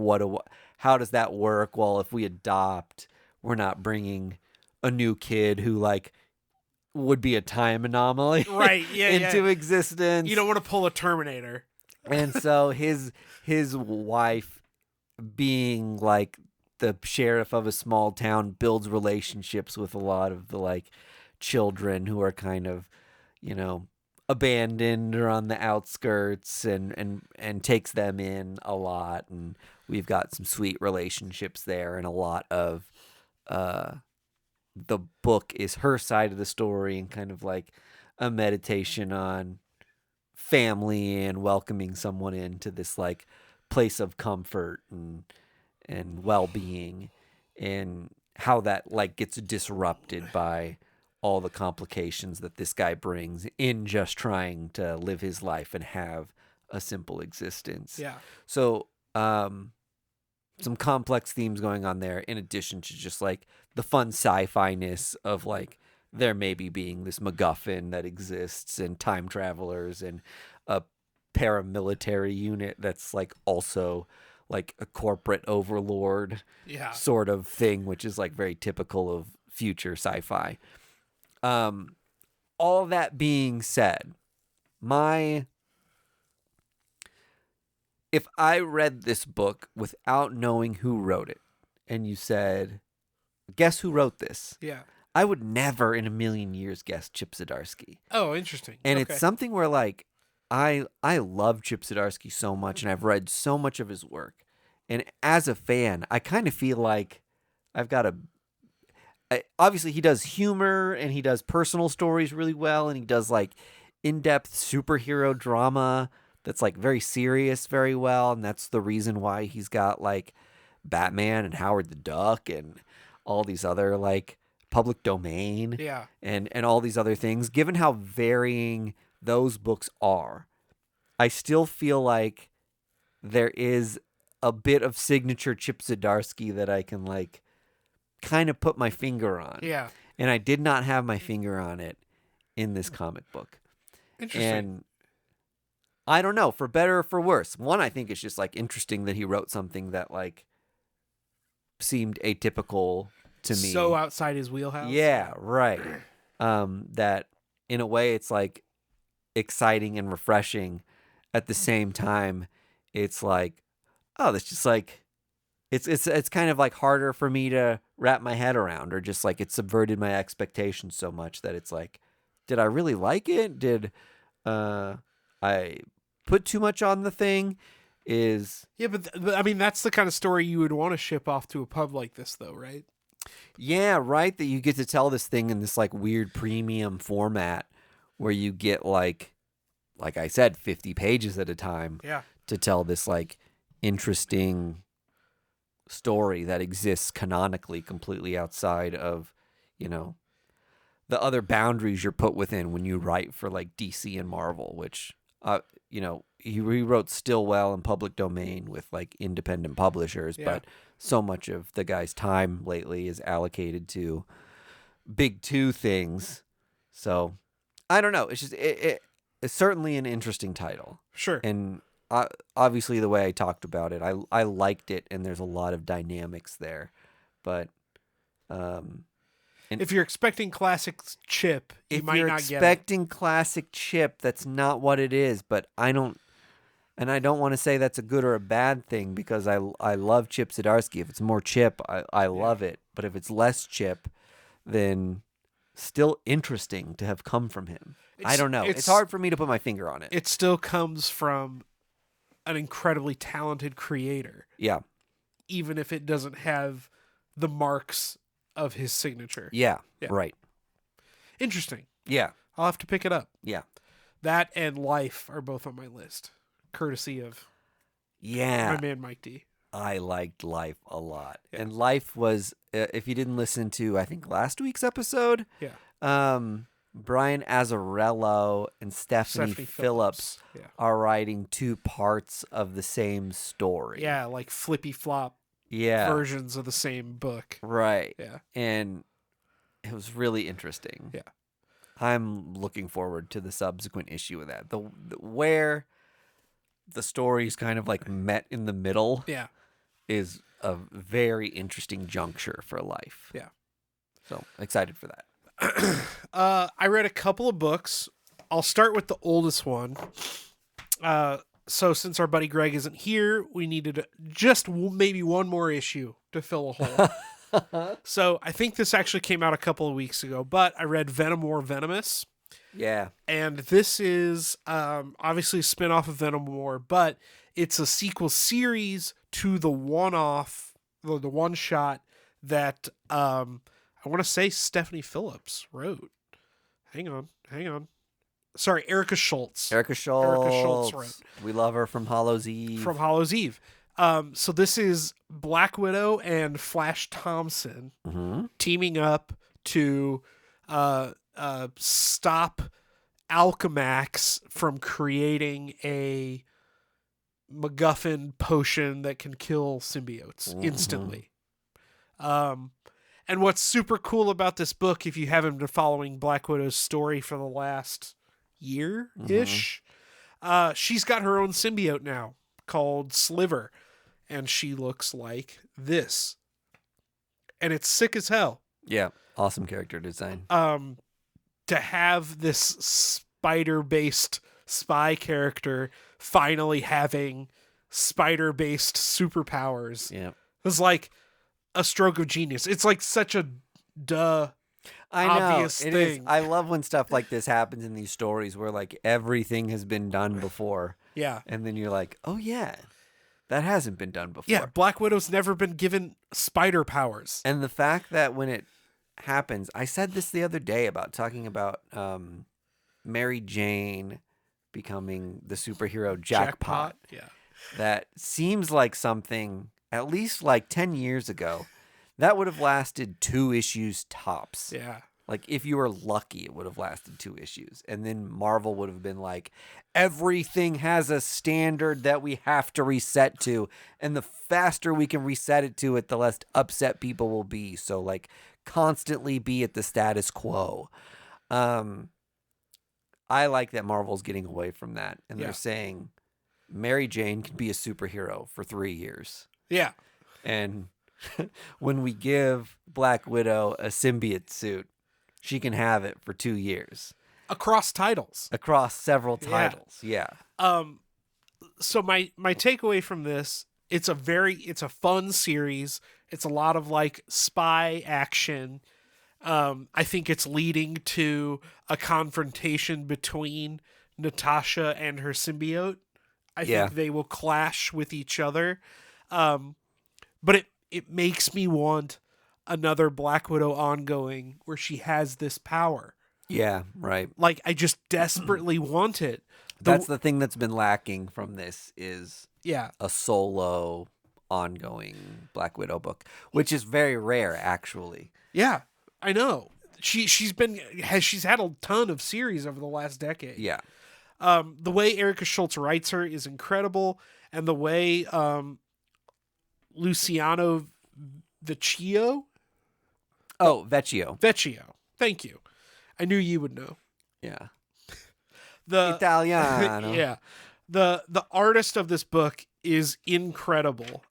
how does that work? Well, if we adopt, we're not bringing a new kid who like would be a time anomaly, right? Yeah, into existence. You don't want to pull a Terminator. And so his wife, being like the sheriff of a small town, builds relationships with a lot of the like children who are kind of, abandoned or on the outskirts, and takes them in a lot. And we've got some sweet relationships there, and a lot of the book is her side of the story and kind of like a meditation on family and welcoming someone into this like place of comfort and well-being, and how that like gets disrupted by all the complications that this guy brings in just trying to live his life and have a simple existence. Yeah. So, some complex themes going on there, in addition to just like the fun sci-fi-ness of like there maybe being this MacGuffin that exists and time travelers and a paramilitary unit that's like also like a corporate overlord sort of thing, which is like very typical of future sci-fi. All that being said, if I read this book without knowing who wrote it, and you said, guess who wrote this? Yeah. I would never in a million years guess Chip Zdarsky. Oh, interesting. And it's something where like I love Chip Zdarsky so much, and I've read so much of his work. And as a fan, I kind of feel like I've got obviously he does humor and he does personal stories really well, and he does like in-depth superhero drama that's like very serious very well, and that's the reason why he's got like Batman and Howard the Duck and all these other like public domain and all these other things. Given how varying those books are, I still feel like there is a bit of signature Chip Zdarsky that I can like kind of put my finger on. Yeah. And I did not have my finger on it in this comic book. Interesting. And I don't know, for better or for worse. One, I think it's just like interesting that he wrote something that like seemed atypical to me. So outside his wheelhouse. Yeah, right. That in a way it's like exciting and refreshing. At the same time, it's like, oh, that's just like it's kind of like harder for me to wrap my head around, or just like it subverted my expectations so much that it's like, did I really like it? Did I put too much on the thing? Yeah, but I mean, that's the kind of story you would want to ship off to a pub like this, though, right? Yeah, right. That you get to tell this thing in this like weird premium format where you get like I said, 50 pages at a time to tell this like interesting story that exists canonically completely outside of, you know, the other boundaries you're put within when you write for like DC and Marvel, which, you know, he wrote Stillwell and Public Domain with like independent publishers, but so much of the guy's time lately is allocated to big two things. So I don't know. It's just, it's certainly an interesting title. Sure. And obviously the way I talked about it, I liked it, and there's a lot of dynamics there. But if you're expecting classic Chip, you might not get it. If you're expecting classic Chip, that's not what it is. But I don't want to say that's a good or a bad thing, because I love Chip Zdarsky. If it's more Chip, I love it. But if it's less Chip, then still interesting to have come from him. I don't know. It's hard for me to put my finger on it. It still comes from an incredibly talented creator. Yeah. Even if it doesn't have the marks of his signature. Yeah. Right. Interesting. Yeah. I'll have to pick it up. Yeah. That and Life are both on my list, courtesy of my man Mike D. I liked Life a lot. Yeah. And Life was, if you didn't listen to, I think, last week's episode, Brian Azzarello and Stephanie Phillips are writing two parts of the same story. Yeah, like flippy flop versions of the same book. Right. Yeah. And it was really interesting. Yeah. I'm looking forward to the subsequent issue of that. Where the stories kind of like met in the middle is a very interesting juncture for Life. Yeah. So excited for that. I read a couple of books. I'll start with the oldest one. So since our buddy Greg isn't here, we needed just maybe one more issue to fill a hole. So I think this actually came out a couple of weeks ago, but I read Venom War Venomous. Yeah. And this is obviously a spinoff of Venom War, but it's a sequel series to the one-off, the one-shot that I want to say Stephanie Phillips wrote. Hang on. Sorry, Erica Schultz. Erica Schultz wrote. We love her from Hallows Eve. So this is Black Widow and Flash Thompson teaming up to stop Alchemax from creating a MacGuffin potion that can kill symbiotes instantly. And what's super cool about this book, if you haven't been following Black Widow's story for the last year-ish, she's got her own symbiote now called Sliver, and she looks like this. And it's sick as hell. Yeah, awesome character design. To have this spider-based spy character finally having spider-based superpowers was like a stroke of genius. It's like such a obvious thing. Is. I love when stuff like this happens in these stories where like everything has been done before. Yeah. And then you're like, oh yeah, that hasn't been done before. Yeah, Black Widow's never been given spider powers. And the fact that when it happens, I said this the other day about talking about Mary Jane becoming the superhero Jackpot. Yeah. That seems like something, at least like 10 years ago, that would have lasted 2 issues tops. Yeah. Like, if you were lucky, it would have lasted 2 issues. And then Marvel would have been like, everything has a standard that we have to reset to. And the faster we can reset it to it, the less upset people will be. So, like, constantly be at the status quo. I like that Marvel's getting away from that. And they're saying Mary Jane can be a superhero for 3 years. Yeah. And when we give Black Widow a symbiote suit, she can have it for 2 years. Across titles. Across several titles. Yeah. So my takeaway from this, it's a fun series. It's a lot of like spy action. I think it's leading to a confrontation between Natasha and her symbiote. I think they will clash with each other. But it makes me want another Black Widow ongoing where she has this power. Yeah, right. Like, I just desperately want it. That's the thing that's been lacking from this is Yeah. a solo ongoing Black Widow book, which is very rare, actually. Yeah, I know. She's had a ton of series over the last decade. Yeah. The way Erica Schultz writes her is incredible, and the way Luciano Vecchio. Vecchio. Thank you. I knew you would know. Yeah. The Italiano. Yeah. The artist of this book is incredible.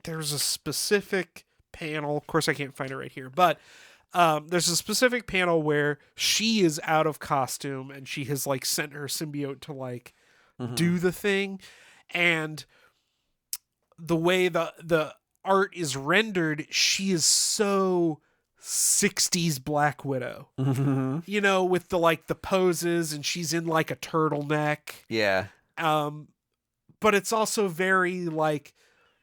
There's a specific panel. Of course, I can't find it right here, but there's a specific panel where she is out of costume and she has like sent her symbiote to like do the thing, and the way the art is rendered, she is so 60s Black Widow. You know, with the poses, and she's in like a turtleneck. Yeah. But it's also very like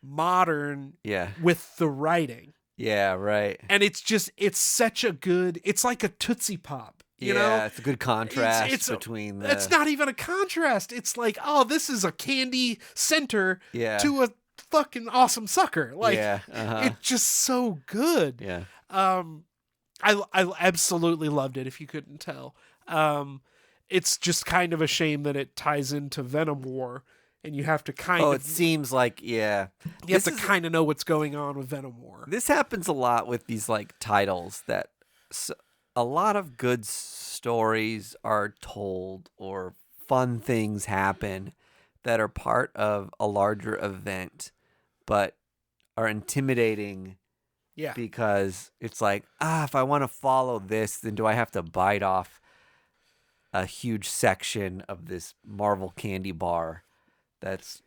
modern with the writing. Yeah, right. And it's such a good, it's like a Tootsie Pop. You know? It's a good contrast between the... It's not even a contrast. It's like, oh, this is a candy center to a fucking awesome sucker. Like, it's just so good. Yeah. I absolutely loved it, if you couldn't tell. It's just kind of a shame that it ties into Venom War, and you have to kind of... it seems like, you have to kind of know what's going on with Venom War. This happens a lot with these, like, titles that... a lot of good stories are told, or fun things happen that are part of a larger event, but are intimidating because it's like, if I want to follow this, then do I have to bite off a huge section of this Marvel candy bar that's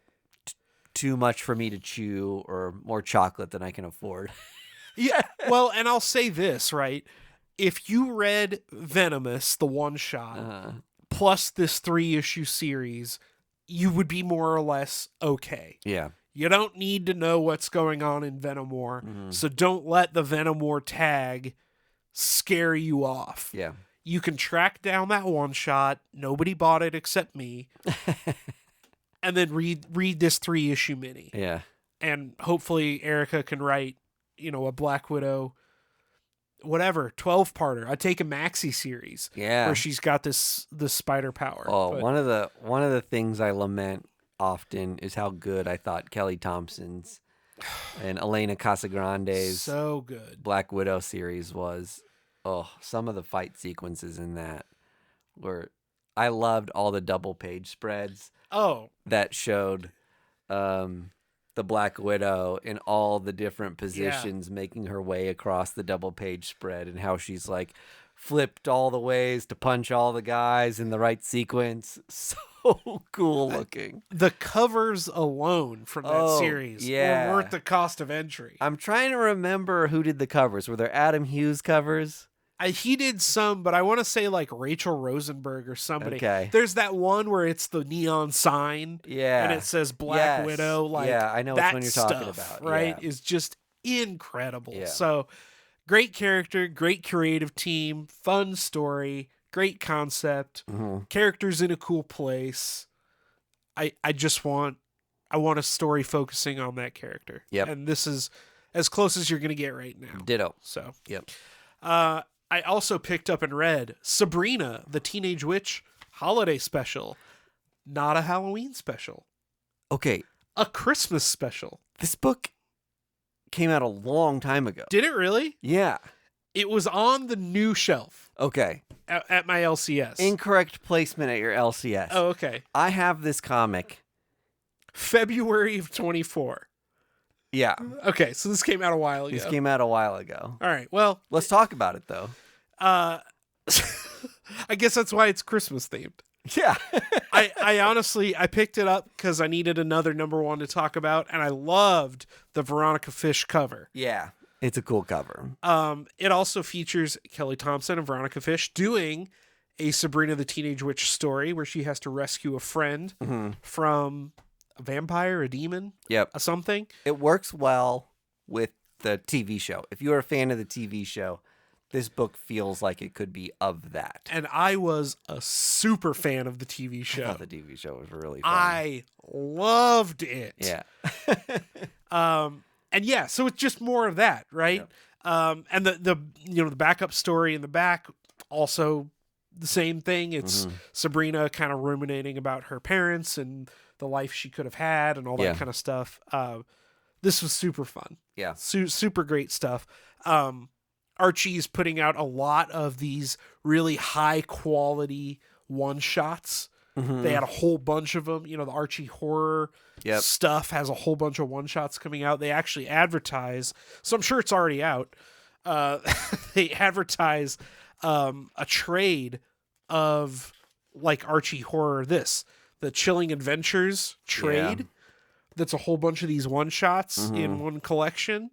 too much for me to chew, or more chocolate than I can afford? Yeah. Well, and I'll say this, right? If you read Venomous, the one shot, plus this 3-issue series, you would be more or less okay. Yeah. You don't need to know what's going on in Venom War, so don't let the Venom War tag scare you off. Yeah. You can track down that one shot. Nobody bought it except me. And then read this 3-issue mini. Yeah. And hopefully Erica can write, a Black Widow, whatever, 12-parter. I'd take a maxi series. Yeah. Where she's got this spider power. Oh, one of the things I lament often is how good I thought Kelly Thompson's and Elena Casagrande's so good Black Widow series was. Oh, some of the fight sequences in that were... I loved all the double page spreads. That showed the Black Widow in all the different positions, making her way across the double page spread, and how she's like flipped all the ways to punch all the guys in the right sequence. So cool looking. The covers alone from that series were worth the cost of entry. I'm trying to remember who did the covers. Were there Adam Hughes covers? He did some, but I want to say like Rachel Rosenberg or somebody. Okay. There's that one where it's the neon sign, and it says Black Widow. Like, I know which one you're talking about. Right, is just incredible. Yeah. So, great character, great creative team, fun story, great concept, characters in a cool place. I want a story focusing on that character. Yep. And this is as close as you're going to get right now. Ditto. So, yep. I also picked up and read Sabrina, the Teenage Witch holiday special. Not a Halloween special. Okay. A Christmas special. This book came out a long time ago. Did it really? Yeah. It was on the new shelf Okay. at my LCS. Incorrect placement at your LCS. Oh, okay. I have this comic. February of 24. Yeah. Okay, so this came out a while ago. This came out a while ago. All right, well. Let's talk about it, though. I guess that's why it's Christmas themed. Yeah. I honestly, I picked it up because I needed another number one to talk about, and I loved the Veronica Fish cover. Yeah. It's a cool cover. It also features Kelly Thompson and Veronica Fish doing a Sabrina the Teenage Witch story where she has to rescue a friend from a vampire, a demon, Yep. a something. It works well with the TV show. If you're a fan of the TV show, this book feels like it could be of that. And I was a super fan of the TV I show. thought the TV show was really fun. I loved it. Yeah. And yeah, so it's just more of that, right? Yep. And the backup story in the back, also the same thing. It's Sabrina kind of ruminating about her parents and the life she could have had and all that kind of stuff. This was super fun. Yeah. Super great stuff. Archie's putting out a lot of these really high quality one-shots. They had a whole bunch of them. You know, the Archie horror stuff has a whole bunch of one-shots coming out. They actually advertise, so I'm sure it's already out. They advertise a trade of like Archie horror, the Chilling Adventures trade. That's a whole bunch of these one-shots in one collection.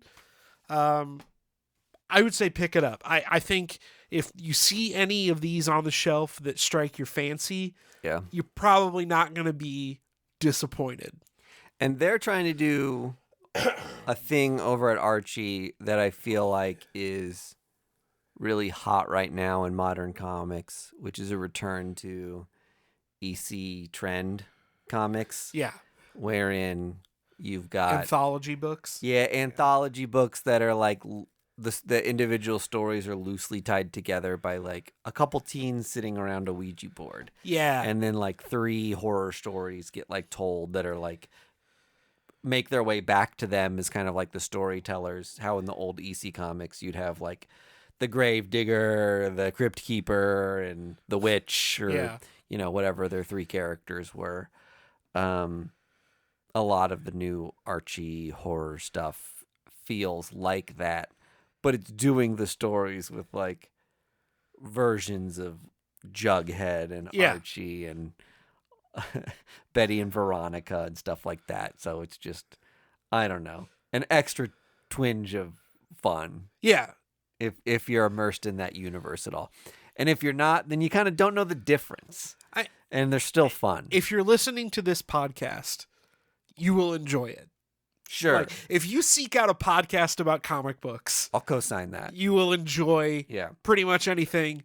I would say pick it up. I think if you see any of these on the shelf that strike your fancy, you're probably not going to be disappointed. And they're trying to do a thing over at Archie that I feel like is really hot right now in modern comics, which is a return to EC trend comics. Yeah. Wherein you've got anthology books. Yeah, anthology books that are like the individual stories are loosely tied together by like a couple teens sitting around a Ouija board. Yeah. And then like 3 horror stories get like told that are like make their way back to them as kind of like the storytellers. How in the old EC comics you'd have like the grave digger, the crypt keeper, and the witch, or you know, whatever their 3 characters were. A lot of the new Archie horror stuff feels like that, but it's doing the stories with like versions of Jughead and Archie and Betty and Veronica and stuff like that. So it's just, I don't know, an extra twinge of fun. Yeah. If you're immersed in that universe at all. And if you're not, then you kind of don't know the difference. And they're still fun. If you're listening to this podcast, you will enjoy it. Sure. Like, if you seek out a podcast about comic books, I'll co-sign that. You will enjoy pretty much anything.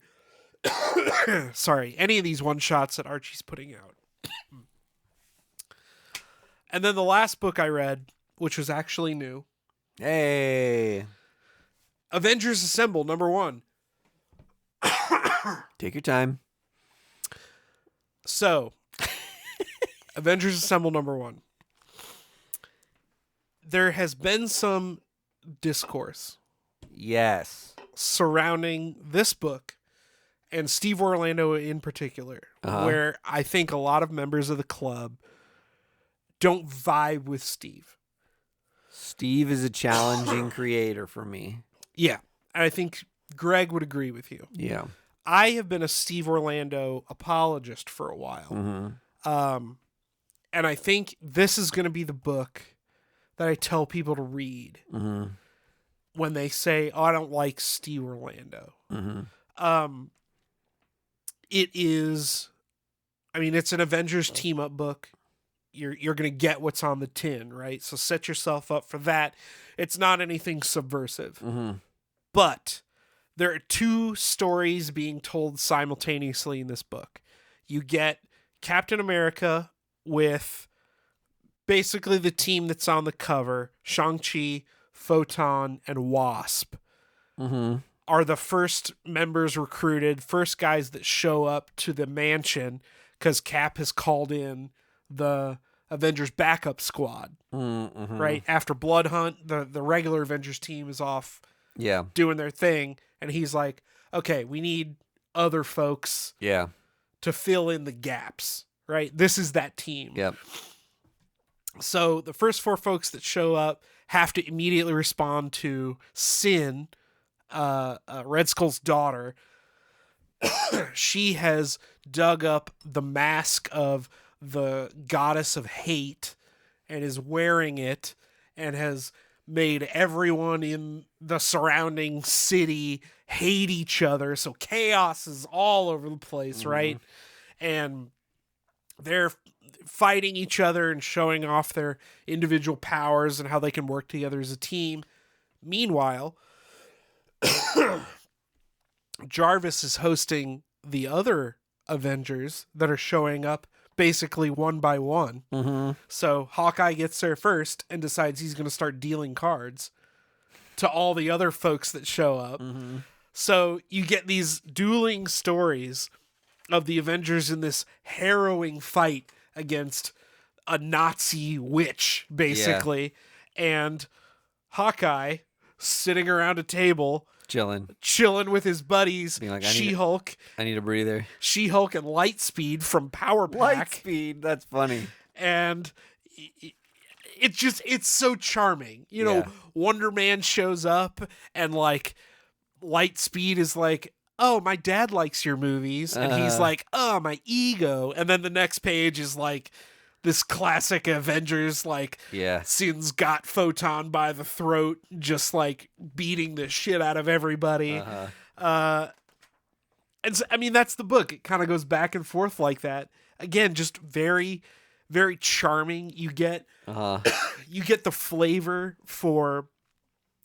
Sorry, any of these one-shots that Archie's putting out. And then the last book I read, which was actually new. Hey. Avengers Assemble, #1. Take your time. So, Avengers Assemble #1. There has been some discourse. Yes. Surrounding this book and Steve Orlando in particular, where I think a lot of members of the club don't vibe with Steve. Steve is a challenging creator for me. Yeah. And I think Greg would agree with you. Yeah. I have been a Steve Orlando apologist for a while. And I think this is going to be the book that I tell people to read when they say, "Oh, I don't like Steve Orlando." It is, I mean, it's an Avengers team up book. You're going to get what's on the tin, right? So set yourself up for that. It's not anything subversive. But there are 2 stories being told simultaneously in this book. You get Captain America with basically the team that's on the cover, Shang-Chi, Photon, and Wasp, are the first members recruited, first guys that show up to the mansion because Cap has called in the Avengers backup squad. Mm-hmm. Right after Blood Hunt, the regular Avengers team is off doing their thing, and he's like, okay, we need other folks to fill in the gaps. Right, this is that team. Yep. So the first 4 folks that show up have to immediately respond to Sin, Red Skull's daughter. She has dug up the mask of the goddess of hate and is wearing it and has made everyone in the surrounding city hate each other. So chaos is all over the place, right? And they're fighting each other and showing off their individual powers and how they can work together as a team. Meanwhile, Jarvis is hosting the other Avengers that are showing up basically one by one. Mm-hmm. So Hawkeye gets there first and decides he's going to start dealing cards to all the other folks that show up. Mm-hmm. So you get these dueling stories of the Avengers in this harrowing fight against a Nazi witch, basically. And Hawkeye sitting around a table chilling with his buddies, like, She-Hulk. I need a breather. She-Hulk and Lightspeed from Power Pack. Lightspeed, that's funny. And it's so charming. You know, Wonder Man shows up and like Lightspeed is like, oh, my dad likes your movies. And he's like, oh, my ego. And then the next page is like this classic Avengers, like, Sin's got Photon by the throat, just like beating the shit out of everybody. And so, I mean, that's the book. It kind of goes back and forth like that. Again, just very, very charming. You get you get the flavor for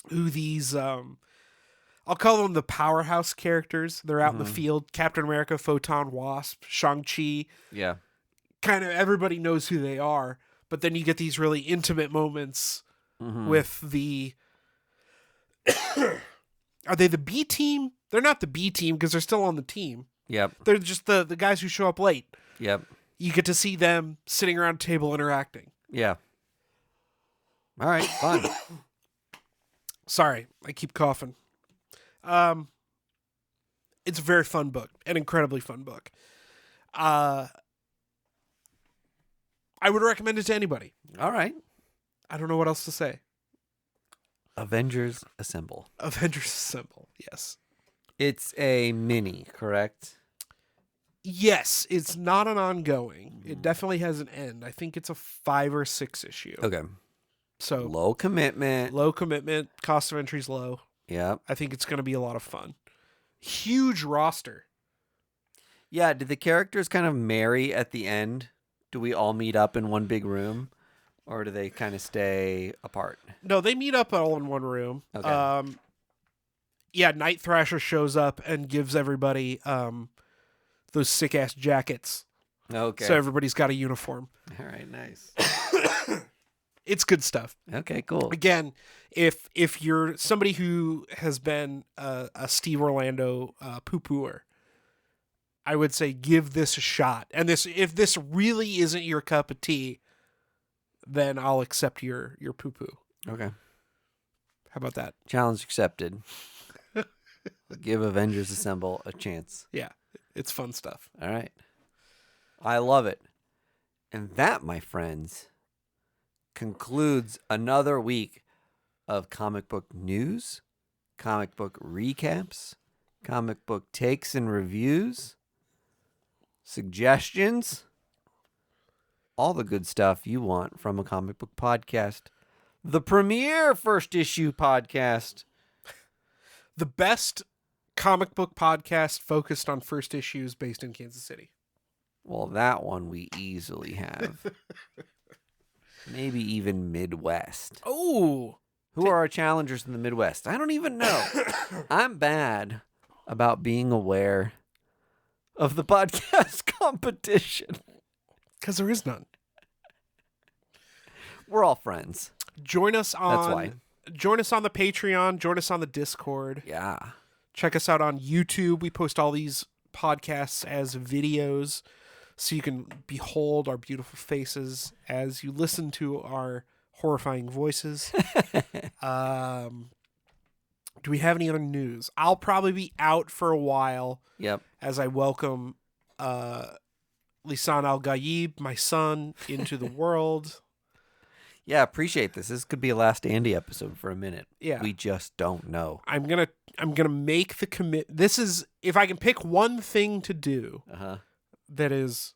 who these I'll call them the powerhouse characters. They're out in the field. Captain America, Photon, Wasp, Shang-Chi. Yeah. Kind of everybody knows who they are, but then you get these really intimate moments with the... Are they the B team? They're not the B team because they're still on the team. Yep. They're just the guys who show up late. Yep. You get to see them sitting around a table interacting. Yeah. All right, fun. Sorry, I keep coughing. It's a very fun book, an incredibly fun book. I would recommend it to anybody. All right. I don't know what else to say. Avengers Assemble. Avengers Assemble, yes. It's a mini, correct? Yes, it's not an ongoing. It definitely has an end. I think it's a 5 or 6 issue. Okay. So low commitment. Cost of entry's low. Yeah. I think it's going to be a lot of fun. Huge roster. Yeah, did the characters kind of marry at the end? Do we all meet up in one big room? Or do they kind of stay apart? No, they meet up all in one room. Okay. Night Thrasher shows up and gives everybody those sick-ass jackets. Okay. So everybody's got a uniform. All right, nice. It's good stuff. Okay, cool. Again, if you're somebody who has been a Steve Orlando poo-pooer, I would say give this a shot. And if this really isn't your cup of tea, then I'll accept your poo-poo. Okay. How about that? Challenge accepted. Give Avengers Assemble a chance. Yeah, it's fun stuff. All right. I love it. And that, my friends, concludes another week of comic book news, comic book recaps, comic book takes and reviews, suggestions, all the good stuff you want from a comic book podcast. The premier first issue podcast. The best comic book podcast focused on first issues based in Kansas City. Well, that one we easily have. Maybe even Midwest. Oh. Who are our challengers in the Midwest? I don't even know. I'm bad about being aware of the podcast competition. Because there is none. We're all friends. Join us on... That's why. Join us on the Patreon. Join us on the Discord. Yeah. Check us out on YouTube. We post all these podcasts as videos, so you can behold our beautiful faces as you listen to our horrifying voices. Do we have any other news? I'll probably be out for a while. Yep. As I welcome Lisan Al-Gaib, my son, into the world. Yeah, appreciate this. This could be a Last Andy episode for a minute. Yeah. We just don't know. I'm gonna make the commit. This is, if I can pick one thing to do, that is,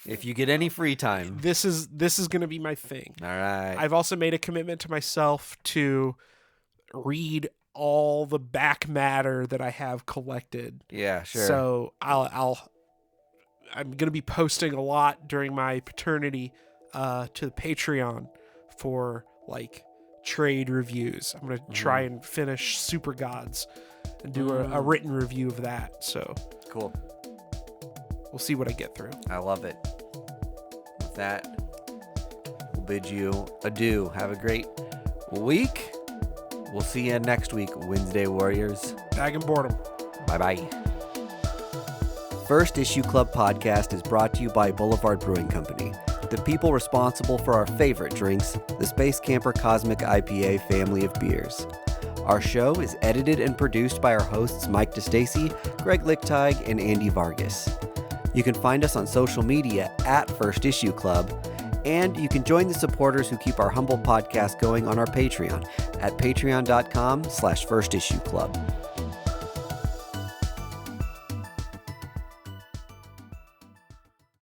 if you get any free time, this is gonna be my thing. All right. I've also made a commitment to myself to read all the back matter that I have collected. Yeah, sure. So I'm gonna be posting a lot during my paternity to the Patreon for like trade reviews. I'm gonna try and finish Super Gods and do a written review of that. So cool. We'll see what I get through. I love it. With that, we'll bid you adieu. Have a great week. We'll see you next week, Wednesday Warriors. Bag and boredom. Bye-bye. First Issue Club podcast is brought to you by Boulevard Brewing Company, the people responsible for our favorite drinks, the Space Camper Cosmic IPA family of beers. Our show is edited and produced by our hosts Mike DeStacy, Greg Lichtag, and Andy Vargas. You can find us on social media at First Issue Club, and you can join the supporters who keep our humble podcast going on our Patreon at patreon.com/firstissueclub.